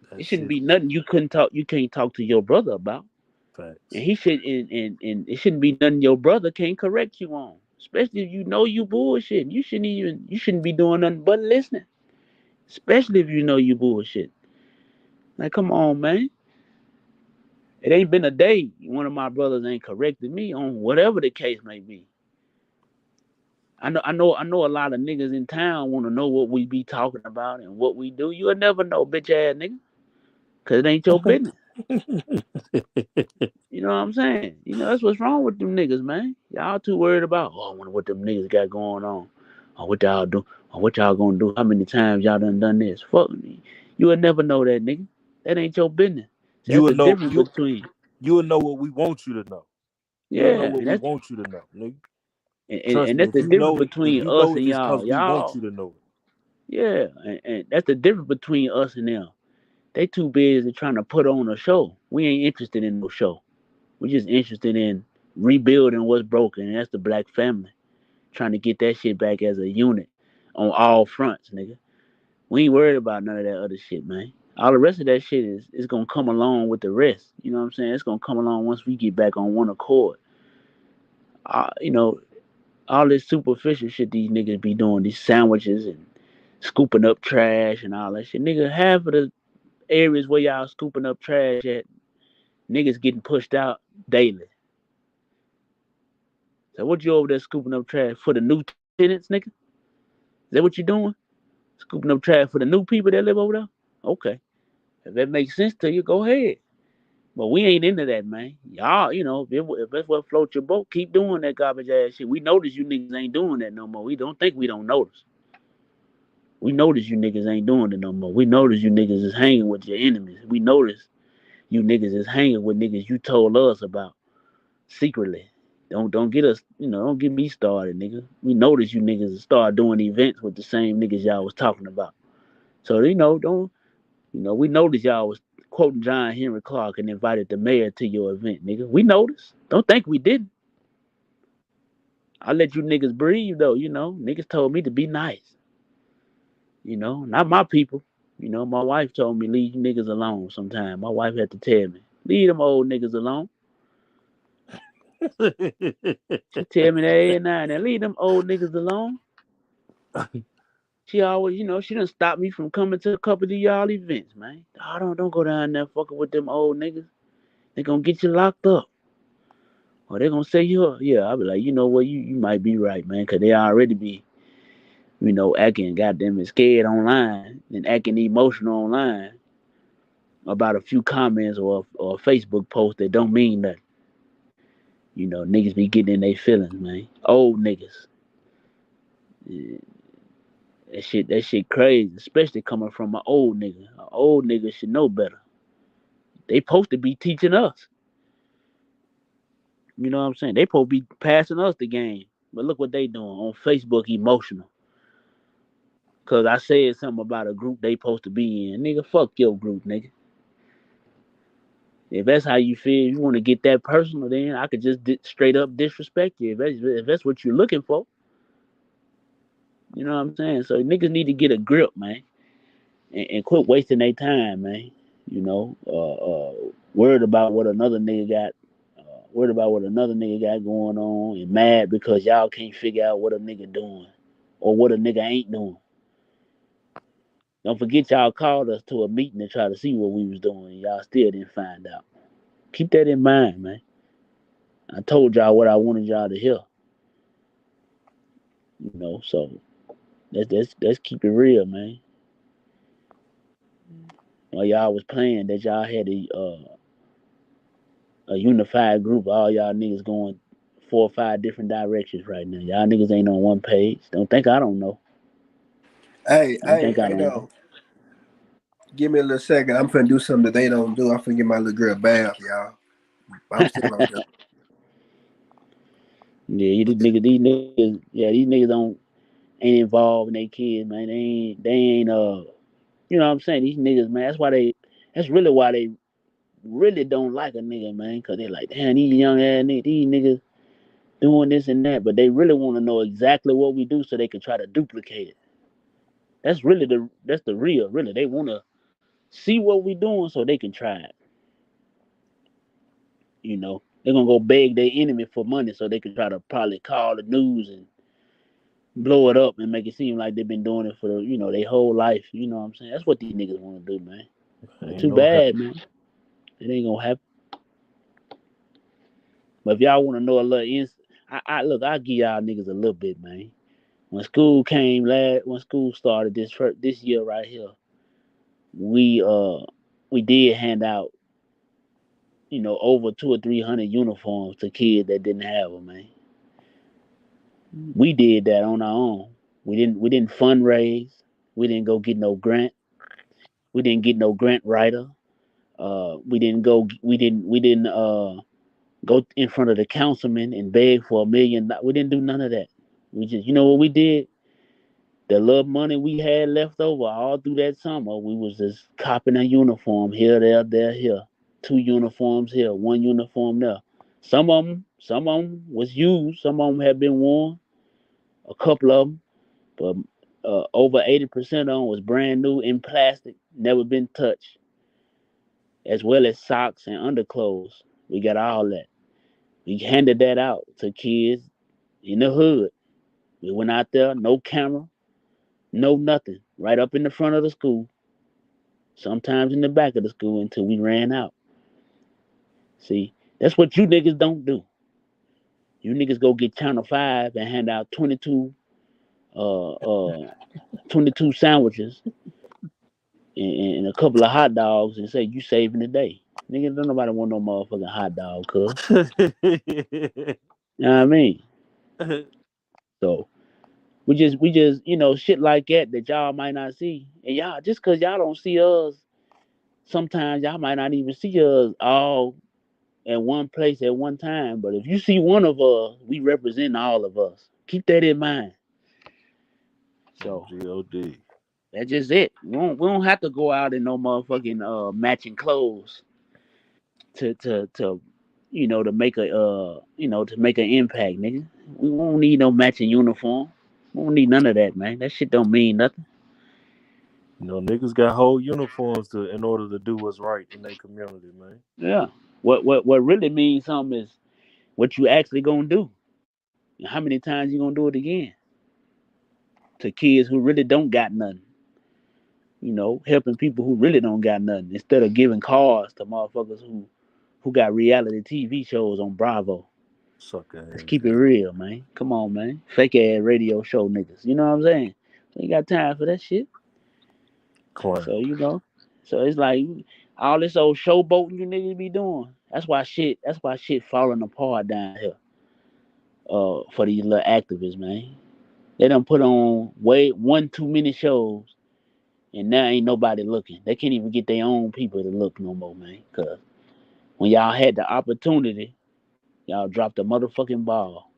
That it shouldn't shit be is nothing you can't talk to your brother about. And facts. he should and it shouldn't be nothing your brother can't correct you on. Especially if you know you bullshit. You shouldn't be doing nothing but listening. Especially if you know you bullshit. Like come on, man. It ain't been a day one of my brothers ain't corrected me on whatever the case may be. I know a lot of niggas in town wanna know what we be talking about and what we do. You'll never know, bitch ass nigga. Cause it ain't your business. You know what I'm saying? You know, that's what's wrong with them niggas, man. Y'all too worried about, oh, I wonder what them niggas got going on. Or what y'all do, or what y'all gonna do. How many times y'all done this? Fuck me. You will never know that, nigga. That ain't your business. See, you that's will the know difference between, you will know what we want you to know. You will know yeah, what we want you to know, nigga. and Trust me, that's the difference if between you us know and it, it's because y'all. we want Y'all, you to know it. yeah, and that's the difference between us and them. They too busy trying to put on a show. We ain't interested in no show. We just interested in rebuilding what's broken, and that's the black family. Trying to get that shit back as a unit on all fronts, nigga. We ain't worried about none of that other shit, man. All the rest of that shit is gonna come along with the rest. You know what I'm saying? It's gonna come along once we get back on one accord. You know, all this superficial shit these niggas be doing, these sandwiches and scooping up trash and all that shit. Nigga, half of the areas where y'all scooping up trash at, niggas getting pushed out daily. So what you over there scooping up trash for the new tenants, nigga? Is that what you doing? Scooping up trash for the new people that live over there? Okay. If that makes sense to you, go ahead. But we ain't into that, man. Y'all, you know, if that's what floats your boat, keep doing that garbage ass shit. We notice you niggas ain't doing that no more. We don't think we don't notice. We notice you niggas ain't doing it no more. We notice you niggas is hanging with your enemies. We notice you niggas is hanging with niggas you told us about secretly. Don't get us, you know, don't get me started, nigga. We notice you niggas start doing events with the same niggas y'all was talking about. So, you know, don't we noticed y'all was quoting John Henry Clark and invited the mayor to your event, nigga. We noticed. Don't think we didn't. I let you niggas breathe though, you know. Niggas told me to be nice. You know, not my people. You know, my wife told me leave you niggas alone sometime. My wife had to tell me, leave them old niggas alone. She tell me that every night and leave them old niggas alone. She always, you know, she done stopped me from coming to a couple of y'all events, man. Oh, don't go down there fucking with them old niggas. They gonna get you locked up. Or they gonna say you up. Yeah, I'll be like, you know what, you might be right, man, cause they already be, you know, acting goddamn scared online and acting emotional online about a few comments or a Facebook post that don't mean nothing. You know, niggas be getting in their feelings, man. Old niggas. Yeah, that shit crazy, especially coming from an old nigga. An old nigga should know better. They supposed to be teaching us. You know what I'm saying? They supposed to be passing us the game. But look what they doing on Facebook emotional. Cause I said something about a group they supposed to be in. Nigga, fuck your group, nigga. If that's how you feel, you want to get that personal, then I could just straight up disrespect you. If that's what you're looking for, you know what I'm saying? So niggas need to get a grip, man, and quit wasting their time, man. You know, worried about what another nigga got, worried about what another nigga got going on, and mad because y'all can't figure out what a nigga doing or what a nigga ain't doing. Don't forget y'all called us to a meeting to try to see what we was doing. Y'all still didn't find out. Keep that in mind, man. I told y'all what I wanted y'all to hear. You know, so let's keep it real, man. While y'all was playing, that y'all had a unified group. All y'all niggas going 4 or 5 different directions right now. Y'all niggas ain't on one page. Don't think I don't know. Hey, Don't hey, think I hey, don't know. no. Give me a little second. I'm finna do something that they don't do. I'm finna get my little girl bath, y'all. I'm still on here. Yeah, these niggas don't ain't involved in their kids, man. They ain't you know what I'm saying? These niggas, man, that's really why they really don't like a nigga, man, cause they like, damn, these young ass niggas, these niggas doing this and that, but they really want to know exactly what we do so they can try to duplicate it. That's the real, really. They want to see what we doing so they can try it. They're gonna go beg their enemy for money so they can try to probably call the news and blow it up and make it seem like they've been doing it for their whole life. You know what I'm saying? That's what these niggas want to do, man. But Ain't too gonna happen. bad, man. It ain't gonna happen. But if y'all want to know a little look, I'll give y'all niggas a little bit, man. When school started this year right here, we did hand out, over 200 or 300 uniforms to kids that didn't have them, man. We did that on our own. We didn't fundraise. We didn't go get no grant. We didn't get no grant writer. We didn't go in front of the councilman and beg for $1 million. We didn't do none of that. We just, what we did? The little money we had left over all through that summer, we was just copping a uniform here, there, here. 2 uniforms here, 1 uniform there. Some of them was used. Some of them had been worn. A couple of them, but over 80% of them was brand new in plastic, never been touched, as well as socks and underclothes. We got all that. We handed that out to kids in the hood. We went out there, no camera, no nothing, right up in the front of the school, sometimes in the back of the school until we ran out. See, that's what you niggas don't do. You niggas go get Channel 5 and hand out uh, uh, 22 sandwiches and a couple of hot dogs and say you saving the day. Nigga, don't nobody want no motherfucking hot dog, cuz. You know what I mean? So we just shit like that y'all might not see. And y'all, just cause y'all don't see us, sometimes y'all might not even see us all at one place at one time. But if you see one of us, we represent all of us. Keep that in mind. So God. that's just it. We don't have to go out in no motherfucking matching clothes to make an impact, nigga. We won't need no matching uniform. We don't need none of that, man. That shit don't mean nothing. Niggas got whole uniforms in order to do what's right in their community, man. Yeah. What really means something is what you actually gonna do. And how many times you gonna do it again? To kids who really don't got nothing. Helping people who really don't got nothing instead of giving cars to motherfuckers who got reality TV shows on Bravo. Sucker Let's ass. keep it real, man. Come on, man. Fake ass radio show niggas. You know what I'm saying? So you got time for that shit. Clown. So it's like all this old showboating you niggas be doing. That's why shit falling apart down here. For these little activists, man. They done put on way one too many shows, and now ain't nobody looking. They can't even get their own people to look no more, man. Cause when y'all had the opportunity, y'all dropped the motherfucking ball.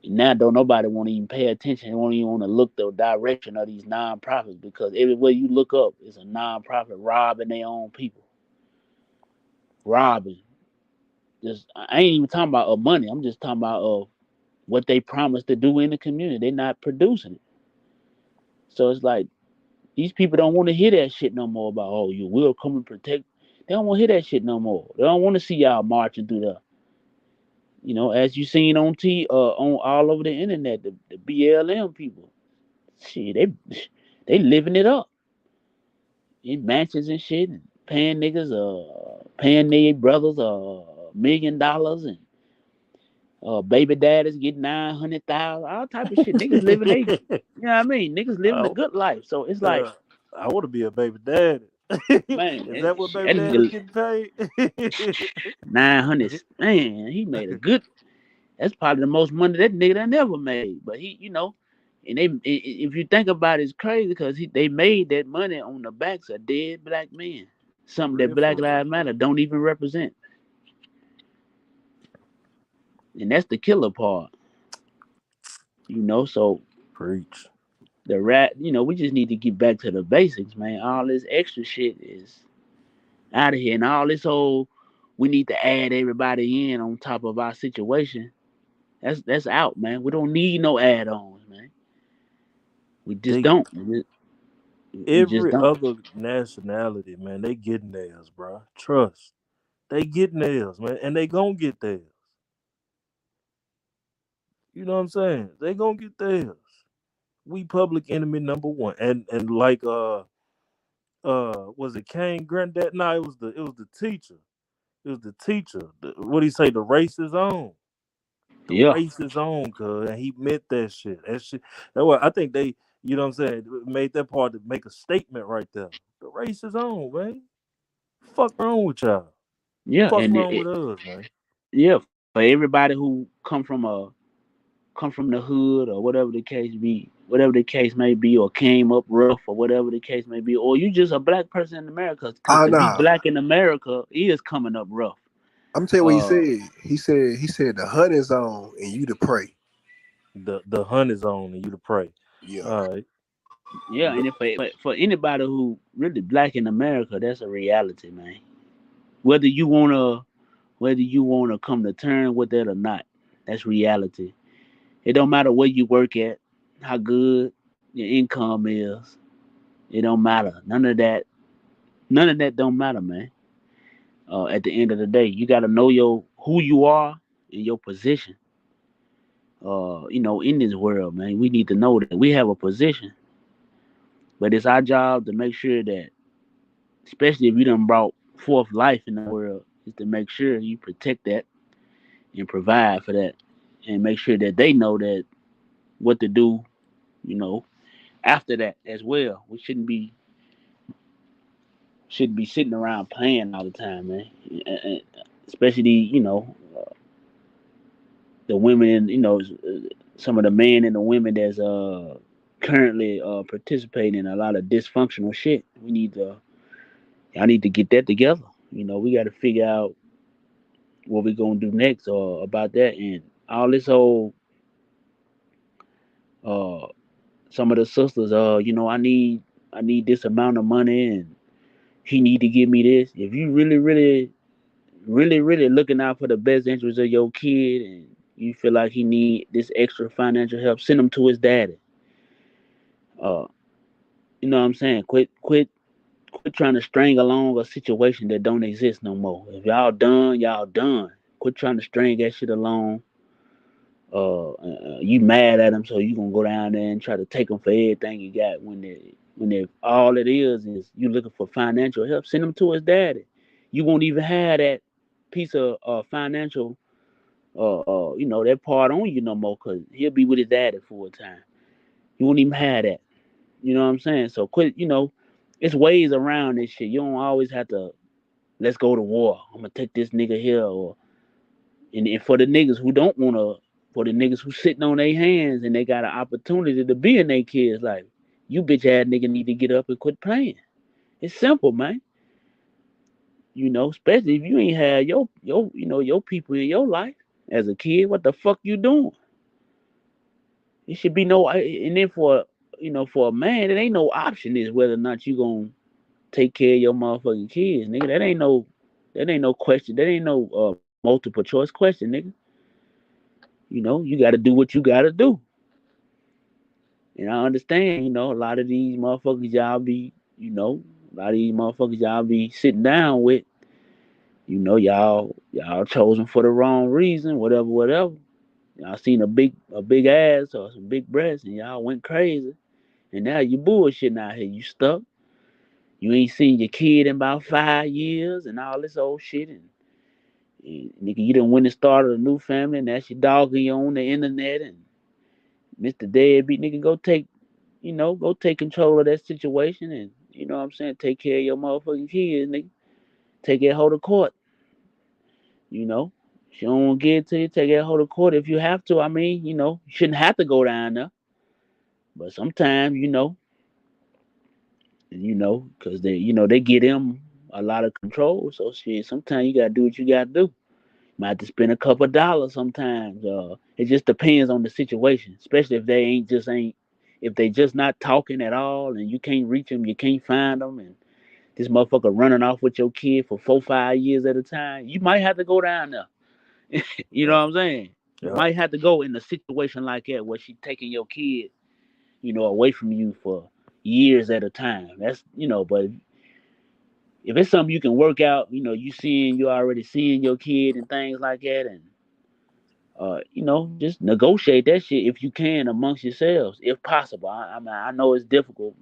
And now don't nobody want to even pay attention. They won't even want to look the direction of these nonprofits because everywhere you look up is a nonprofit robbing their own people. Robbing. I ain't even talking about money. I'm just talking about what they promised to do in the community. They're not producing it. So it's like these people don't want to hear that shit no more about you will come and protect. They don't want to hear that shit no more. They don't want to see y'all marching through as you seen on all over the internet, the BLM people. Shit, they living it up in mansions and shit, and paying their brothers $1 million, and baby daddies getting 900,000, all type of shit. Niggas living you know what I mean? Niggas living a good life. So it's like, I want to be a baby daddy. Man, is that what that baby daddy's nigga getting paid? 900. Man, he made a good. That's probably the most money that nigga that never made. But and if you think about it, it's crazy because they made that money on the backs of dead black men. Something that Black Lives Matter don't even represent. And that's the killer part. So Preach. we just need to get back to the basics, man. All this extra shit is out of here. And all this whole we need to add everybody in on top of our situation. That's out, man. We don't need no add-ons, man. We just They don't. We just every don't. other nationality, man, they getting theirs, bro. Trust. They getting theirs, man, and they gonna get theirs. You know what I'm saying? They gonna get theirs. We public enemy number one, and like was it Kane Granddad? No, it was the teacher. It was the teacher. What do you say? The race is on. The Yeah, race is on, cuz, and he meant that shit. That shit. That what I think they. You know what I'm saying? Made that part to make a statement right there. The race is on, man. Fuck wrong with y'all? yeah, Fuck and wrong with us, man? yeah, for everybody who come from the hood or whatever the case may be, or came up rough or whatever the case may be, or you just a black person in America, because Ah, to be nah. black in America is coming up rough. I'm gonna tell you what he Uh, said. He said the hunt is on and you to pray. The hunt is on, and you to pray. Yeah. All right. yeah, and if for anybody who really black in America, that's a reality, man. Whether you wanna whether you wanna come to terms with that or not, that's reality. It don't matter where you work at, how good your income is. It don't matter. None of that don't matter, man. At the end of the day, you got to know your who you are and your position. In this world, man, we need to know that we have a position, but it's our job to make sure that, especially if you done brought forth life in the world, is to make sure you protect that and provide for that, and make sure that they know that what to do. You know, after that as well. We shouldn't be sitting around playing all the time, man. Especially, the women, some of the men and the women that's currently participating in a lot of dysfunctional shit. I need to get that together. We got to figure out what we're gonna do next or about that, and all this whole uh some of the sisters, I need this amount of money, and he need to give me this. If you really, really, really, really looking out for the best interest of your kid, and you feel like he need this extra financial help, send him to his daddy. Uh, you know what I'm saying? Quit trying to string along a situation that don't exist no more. If y'all done, y'all done. Quit trying to string that shit along. You mad at him, so you gonna go down there and try to take him for everything you got, when all it is you looking for financial help. Send him to his daddy. You won't even have that piece of financial, that part on you no more, because he'll be with his daddy full time. You won't even have that. You know what I'm saying? So quit. It's ways around this shit. You don't always have to. Let's go to war. I'm gonna take this nigga here, and for the niggas who don't wanna, for the niggas who sitting on their hands and they got an opportunity to be in their kids' life, you bitch ass nigga need to get up and quit playing. It's simple, man. Especially if you ain't had your people in your life as a kid. What the fuck you doing? It should be no. And then for a man, it ain't no option is whether or not you gonna take care of your motherfucking kids, nigga. That ain't no question. That ain't no multiple choice question, nigga. You got to do what you got to do. And I understand, a lot of these motherfuckers y'all be sitting down with, y'all chosen for the wrong reason, whatever, whatever. Y'all seen a big ass or some big breasts, and y'all went crazy. And now you bullshitting out here. You stuck. You ain't seen your kid in about 5 years and all this old shit. And nigga, you done went and started a new family, and that's your dogging you on the internet. And Mr. Deadbeat, nigga, go take control of that situation, and you know what I'm saying, take care of your motherfucking kids, nigga. Take that hold of court, you know. If you don't want to get it to you, take that hold of court if you have to. I mean, you shouldn't have to go down there, but sometimes, because they get them a lot of control. So shit, sometimes you gotta do what you gotta do. Might have to spend a couple of dollars sometimes. It just depends on the situation, especially if they just not talking at all, and you can't reach them, you can't find them, and this motherfucker running off with your kid for 4-5 years at a time, you might have to go down there. You know Yeah. what I'm saying? You Yeah. might have to go in a situation like that where she taking your kid, away from you for years at a time. That's but if it's something you can work out, you already seeing your kid and things like that, and just negotiate that shit if you can amongst yourselves, if possible. I mean, I know it's difficult.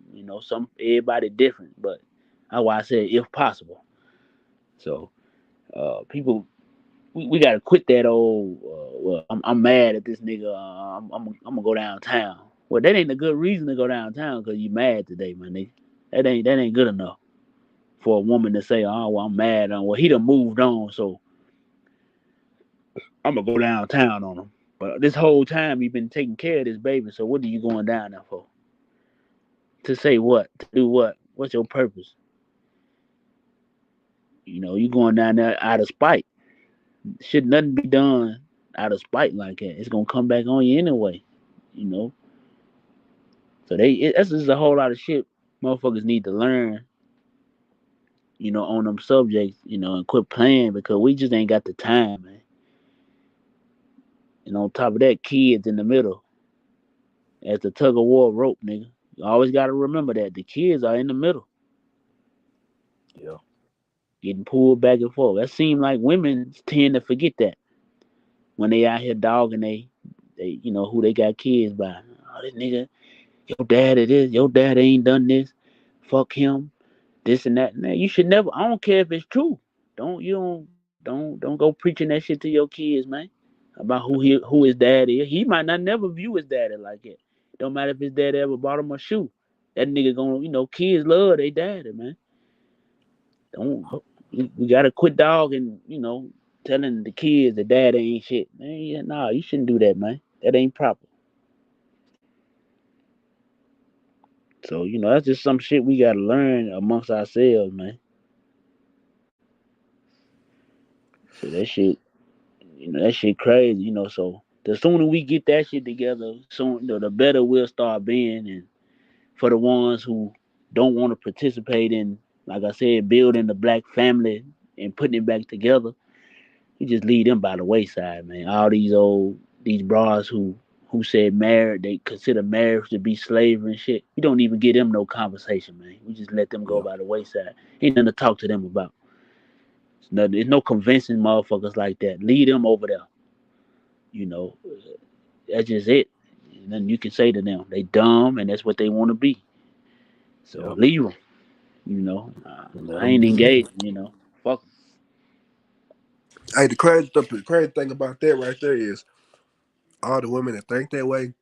Everybody different, but that's why I said if possible. So, people, we gotta quit that old. Well, I'm mad at this nigga. I'm gonna go downtown. Well, that ain't a good reason to go downtown because you mad today, my nigga. That ain't good enough for a woman to say, "Oh, well, I'm mad on." Well, he done moved on, so I'm gonna go downtown on him. But this whole time you've been taking care of this baby, so what are you going down there for? To say what? To do what? What's your purpose? You going down there out of spite. Should nothing be done out of spite like that. It's gonna come back on you anyway. You know. So that's just a whole lot of shit motherfuckers need to learn. On them subjects. And quit playing because we just ain't got the time, man. And on top of that, kids in the middle. As the tug of war rope, nigga. You always got to remember that the kids are in the middle, Yeah. getting pulled back and forth. That seems like women tend to forget that when they out here dogging who they got kids by. Oh, this nigga, your dad it is. Your dad ain't done this. Fuck him. This and that. Man, you should never. I don't care if it's true. Don't go preaching that shit to your kids, man. About who his dad is. He might not never view his daddy like that. Don't matter if his daddy ever bought him a shoe. That nigga gonna, kids love their daddy, man. Don't we gotta quit dogging, telling the kids that dad ain't shit. Man, yeah, nah, you shouldn't do that, man. That ain't proper. So, that's just some shit we gotta learn amongst ourselves, man. So that shit crazy, so the sooner we get that shit together, the better we'll start being. And for the ones who don't want to participate in, like I said, building the black family and putting it back together, you just leave them by the wayside, man. All these bras who said marriage, they consider marriage to be slavery and shit. You don't even give them no conversation, man. We just let them go Yeah. by the wayside. Ain't nothing to talk to them about. There's no convincing motherfuckers like that. Leave them over there. You know, that's just it. And then you can say to them, they dumb and that's what they want to be. So Yeah. leave them. Let I them ain't be. engaged. Fuck 'em. Hey, the crazy thing about that right there is all the women that think that way,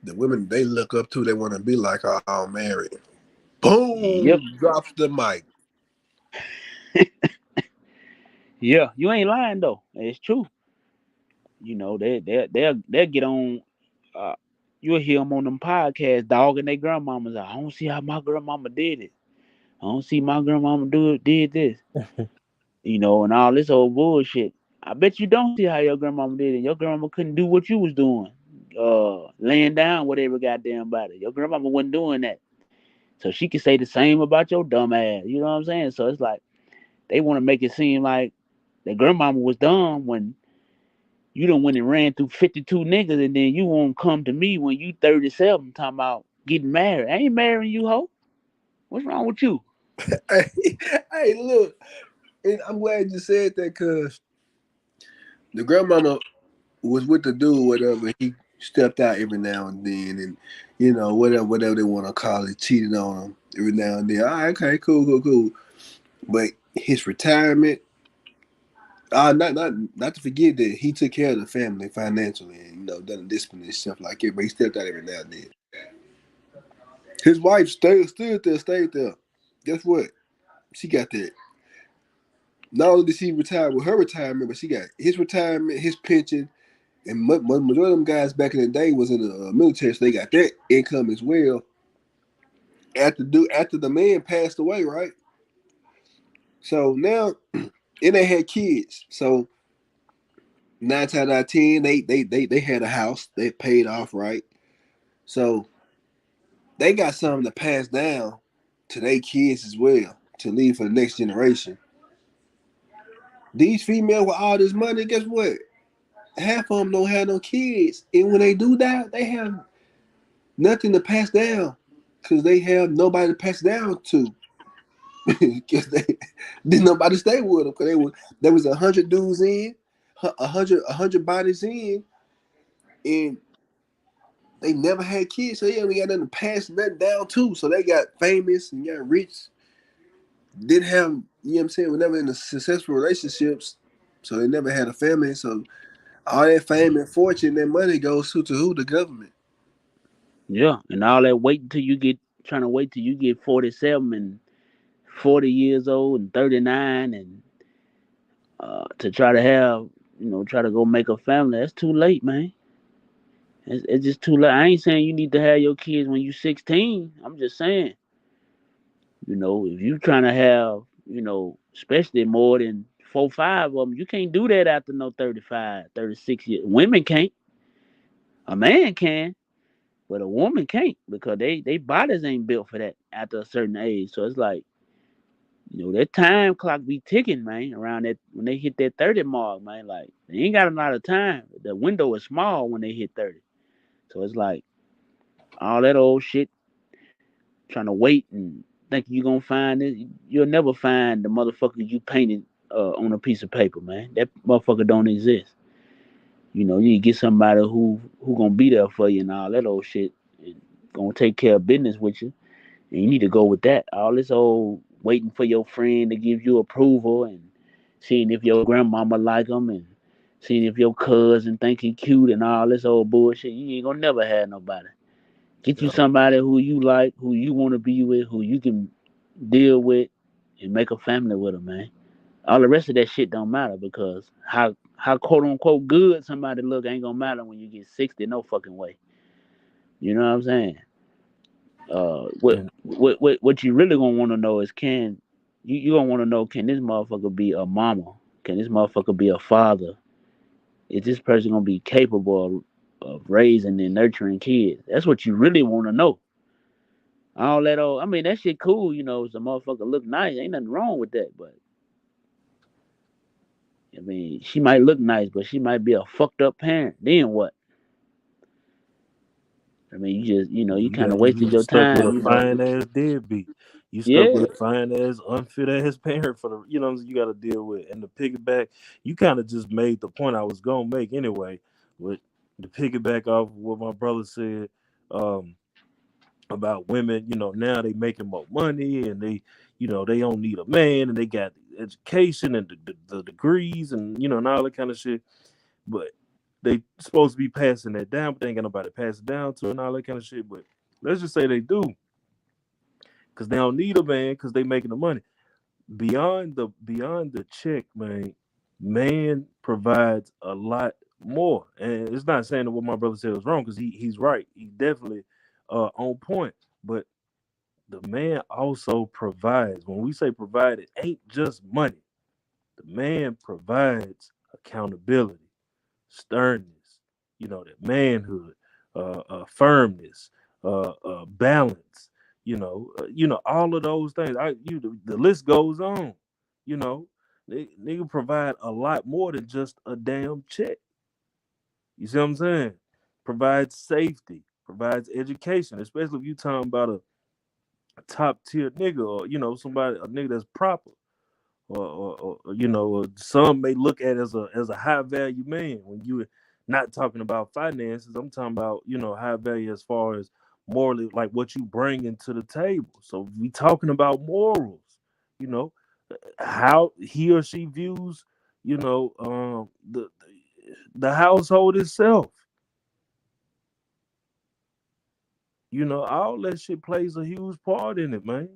the women they look up to, they want to be like, are all married. Yep. Boom, drops the mic. Yeah, you ain't lying though. It's true. They'll get on. Uh, you'll hear them on them podcasts dogging their grandmamas out. I don't see how my grandmama did it. I don't see my grandmama did this. And all this old bullshit. I bet you don't see how your grandmama did it. Your grandmama couldn't do what you was doing. Laying down with every goddamn body. Your grandmama wasn't doing that. So she could say the same about your dumb ass. You know what I'm saying? So it's like they want to make it seem like the grandmama was dumb when you done went and ran through 52 niggas and then you won't come to me when you 37 talking about getting married. I ain't marrying you, hoe. What's wrong with you? Hey, hey, look, and I'm glad you said that because the grandmama was with the dude, whatever. He stepped out every now and then, and whatever they want to call it, cheated on him every now and then. All right, okay, cool. But his retirement, not to forget that he took care of the family financially, and done discipline and stuff like it. But he stepped out every now and then. His wife stayed there. Guess what? She got that. Not only did she retire with her retirement, but she got his retirement, his pension, and majority of them guys back in the day was in the military, so they got that income as well. After the man passed away, right? So now, and they had kids. So 9 times out of 10, they had a house they paid off, right? So they got something to pass down to their kids as well. to leave for the next generation. These females with all this money, guess what? Half of them don't have no kids, and when they do die, they have nothing to pass down because they have nobody to pass down to. Because they didn't nobody stay with them because there was 100 dudes in, 100 bodies in, and they never had kids, so yeah, we got nothing to pass nothing down to. So they got famous and got rich, didn't have, you know what I'm saying, were never in the successful relationships, so they never had a family. So all that fame and fortune and money goes to who? The government. Yeah, and all that waiting till you get trying to wait till you get 47 and 40 years old and 39 and to try to have, try to go make a family. That's too late, man. It's just too late. I ain't saying you need to have your kids when you 16. I'm just saying, if you trying to have, especially more than 4, 5 of them, you can't do that after no 35, 36 years. Women can't. A man can, but a woman can't because they bodies ain't built for that after a certain age. So it's like, that time clock be ticking, man, around that when they hit that 30 mark, man. Like they ain't got a lot of time. The window is small when they hit 30. So it's like all that old shit, trying to wait and think you gonna find it. You'll never find the motherfucker you painted on a piece of paper, man. That motherfucker don't exist. You need to get somebody who gonna be there for you and all that old shit and gonna take care of business with you. And you need to go with that. All this old waiting for your friend to give you approval and seeing if your grandmama like him and seeing if your cousin think he cute and all this old bullshit. You ain't gonna never have nobody. Get you Yeah. somebody who you like, who you want to be with, who you can deal with, and make a family with them, man. All the rest of that shit don't matter because how quote unquote good somebody look ain't gonna matter when you get 60. No fucking way. You know what I'm saying? What And what you really gonna want to know is you gonna want to know, can this motherfucker be a mama? Can this motherfucker be a father? Is this person gonna be capable of raising and nurturing kids? That's what you really want to know. All that old, I mean, that shit cool, if the motherfucker look nice, ain't nothing wrong with that. But I mean, she might look nice, but she might be a fucked up parent. Then what? I mean, you just, you kind of wasted you your stuck with time, a fine ass deadbeat. You stuck Yeah, with a fine ass unfit ass parent for the you got to deal with. And the piggyback, you kind of just made the point I was gonna make anyway. With the piggyback off what my brother said um, about women, now they making more money and they don't need a man and they got the education and the degrees and and all that kind of shit. But they supposed to be passing that down, but they ain't got nobody to pass it down to and all that kind of shit. But let's just say they do, because they don't need a man because they making the money. Beyond the check, man provides a lot more. And it's not saying that what my brother said was wrong, because he's right. He's definitely on point. But the man also provides. When we say provide, it ain't just money. The man provides accountability, sternness, that manhood, firmness, balance, all of those things. The list goes on. You know, nigga provide a lot more than just a damn check. You see what I'm saying? Provides safety, provides education, especially if you talking about a top tier nigga or somebody a nigga that's proper or some may look at as a high value man when you're not talking about finances. I'm talking about high value as far as morally, like what you bring into the table. So we talking about morals, you know, how he or she views the household itself. All that shit plays a huge part in it, man.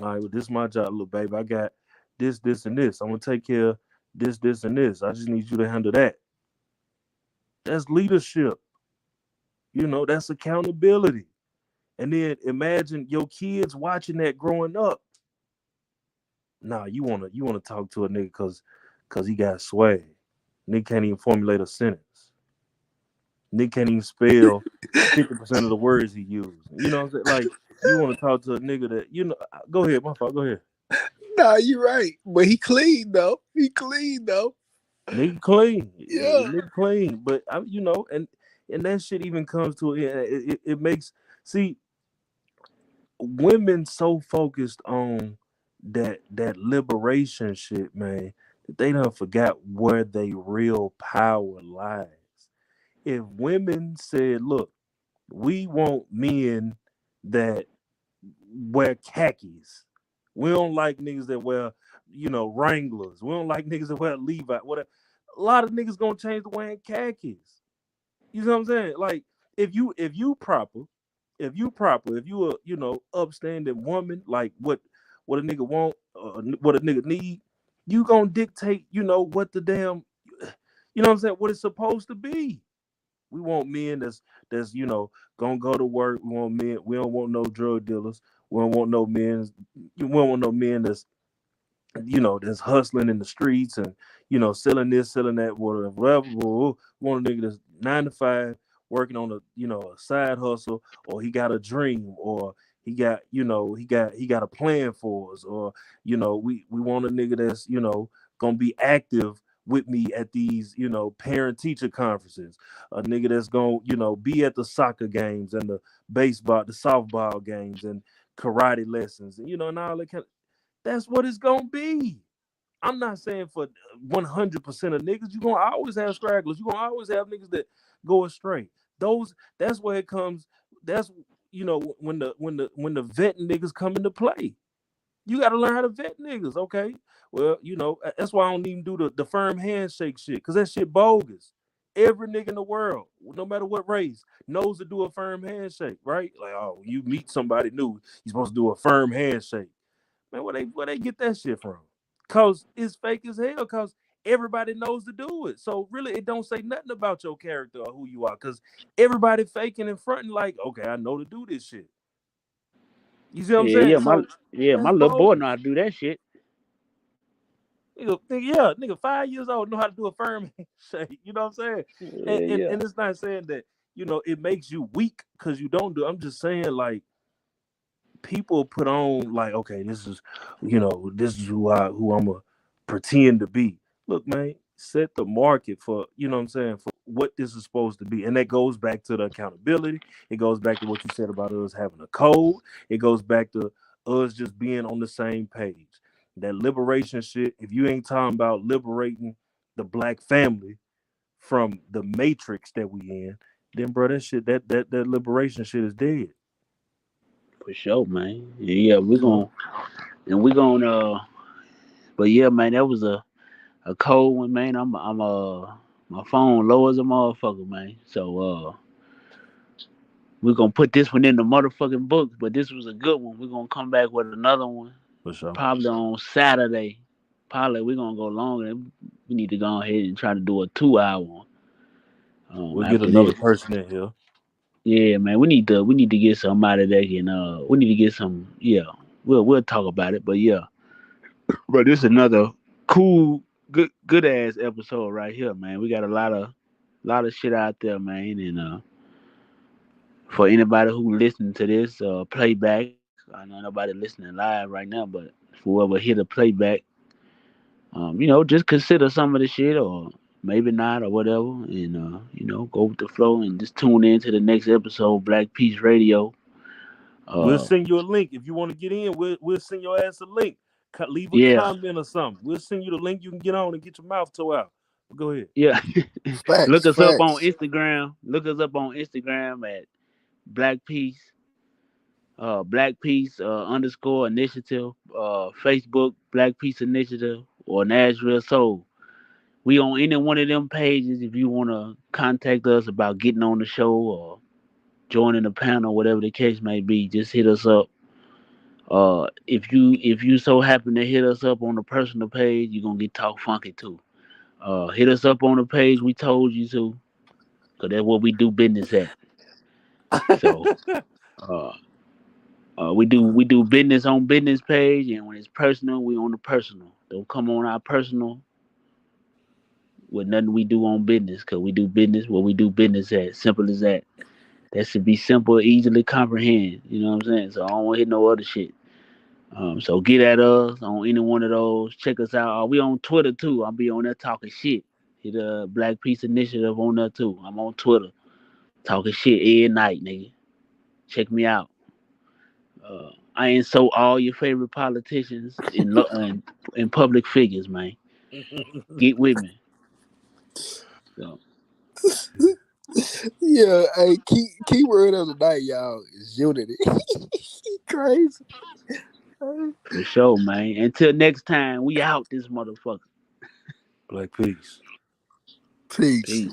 All right, well, this is my job, little baby. I got this, and this. I'm gonna take care of this, and this. I just need you to handle that. That's leadership. That's accountability. And then imagine your kids watching that growing up. Nah, you wanna talk to a nigga cause he got swag. Nigga can't even formulate a sentence. Nigga can't even spell 50% of the words he used. You know what I'm saying? Like You want to talk to a nigga that go ahead, my fault. Go ahead. Nah, you're right. But he clean though. He clean though. Nigga clean, Yeah. nigga clean. But and that shit even comes to it makes see women so focused on that liberation shit, man, that they done forgot where they real power lies. If women said, look, we want men that wear khakis. We don't like niggas that wear, Wranglers. We don't like niggas that wear Levi. Whatever. A lot of niggas gonna change the wearing khakis. You know what I'm saying? Like if you proper, if you a upstanding woman, like what a nigga want, what a nigga need, you gonna dictate, what the damn, what I'm saying, what it's supposed to be. We want men that's gonna go to work. We want men. We don't want no drug dealers. We don't want no men. We don't want no men that's hustling in the streets and selling this, selling that, whatever. We want a nigga that's 9 to 5 working on a side hustle, or he got a dream, or he got a plan for us, or we want a nigga that's gonna be active with me at these parent teacher conferences, a nigga that's gonna be at the soccer games and the baseball, the softball games and karate lessons, and all that kind of, that's what it's gonna be. I'm not saying for 100% of niggas. You're gonna always have stragglers. You're gonna always have niggas that go astray. That's where it comes. That's when the vetting niggas come into play. You got to learn how to vet niggas. Okay, well, that's why I don't even do the firm handshake shit, because that shit bogus. Every nigga in the world, no matter what race, knows to do a firm handshake, right? Like, oh, you meet somebody new, you're supposed to do a firm handshake. Man, where they get that shit from? Cause it's fake as hell. Cause everybody knows to do it. So really, it don't say nothing about your character or who you are. Cause everybody faking and fronting like, okay, I know to do this shit. You see what I'm Yeah, saying? yeah, So my that's little boy bogus. know how to do that shit. Nigga, 5 years old know how to do a firm handshake. You know what I'm saying? And, Yeah, and, yeah. and it's not saying that it makes you weak because you don't do. I'm just saying, like, people put on like, okay, this is who I'm gonna pretend to be. Look, man, set the market for, what I'm saying, for what this is supposed to be. And that goes back to the accountability. It goes back to what you said about us having a code. It goes back to us just being on the same page. That liberation shit, if you ain't talking about liberating the black family from the matrix that we in, then bro, that shit, that liberation shit is dead. For sure, man. Yeah, we're You know? gonna and we're gonna but yeah, man, that was a cold one, man. I'm my phone low as a motherfucker, man. So we're gonna put this one in the motherfucking books, but this was a good one. We're gonna come back with another one For sure. probably on Saturday. Probably we're gonna go longer. We need to go ahead and try to do a 2 hour one We'll get after another this. person in here. Yeah, man, we need to get somebody that can we need to get some, yeah. We'll talk about it, but yeah. But this is another cool, good ass episode right here, man. We got a lot of shit out there, man. And for anybody who listening to this playback, I know nobody listening live right now, but for whoever hit a playback, just consider some of the shit, or maybe not, or whatever, and go with the flow and just tune in to the next episode, Black Peace Radio. We'll Uh, send you a link if you want to get in. We'll send your ass a link. Leave a yeah, comment or something. We'll send you the link. You can get on and get your mouth tore out. Go ahead. yeah. Look Facts, us up on facts. Instagram. Look us up on Instagram at Black Peace, Black Peace underscore initiative, Facebook Black Peace Initiative, or Nashville Soul. We on any one of them pages. If you want to contact us about getting on the show or joining the panel, whatever the case may be, just hit us up. If you so happen to hit us up on the personal page, you're gonna get talk funky too. Hit us up on the page we told you to, cause that's what we do business at. So uh, we do business on business page, and when it's personal, we on the personal. Don't come on our personal with nothing we do on business, cause we do business where we do business at. Simple as that. That should be simple, easily comprehend. You know what I'm saying? So I don't want to hit no other shit. So get at us on any one of those. Check us out. We on Twitter too. I'll be on there talking shit. Hit a Black Peace Initiative on there too. I'm on Twitter talking shit every night, nigga. Check me out. I insult all your favorite politicians and public figures, man. Get with me. So, Yeah, hey, key word of the night, y'all, is unity. Crazy. for sure, man. Until next time, we out this motherfucker. Black Peace. Peace. Peace.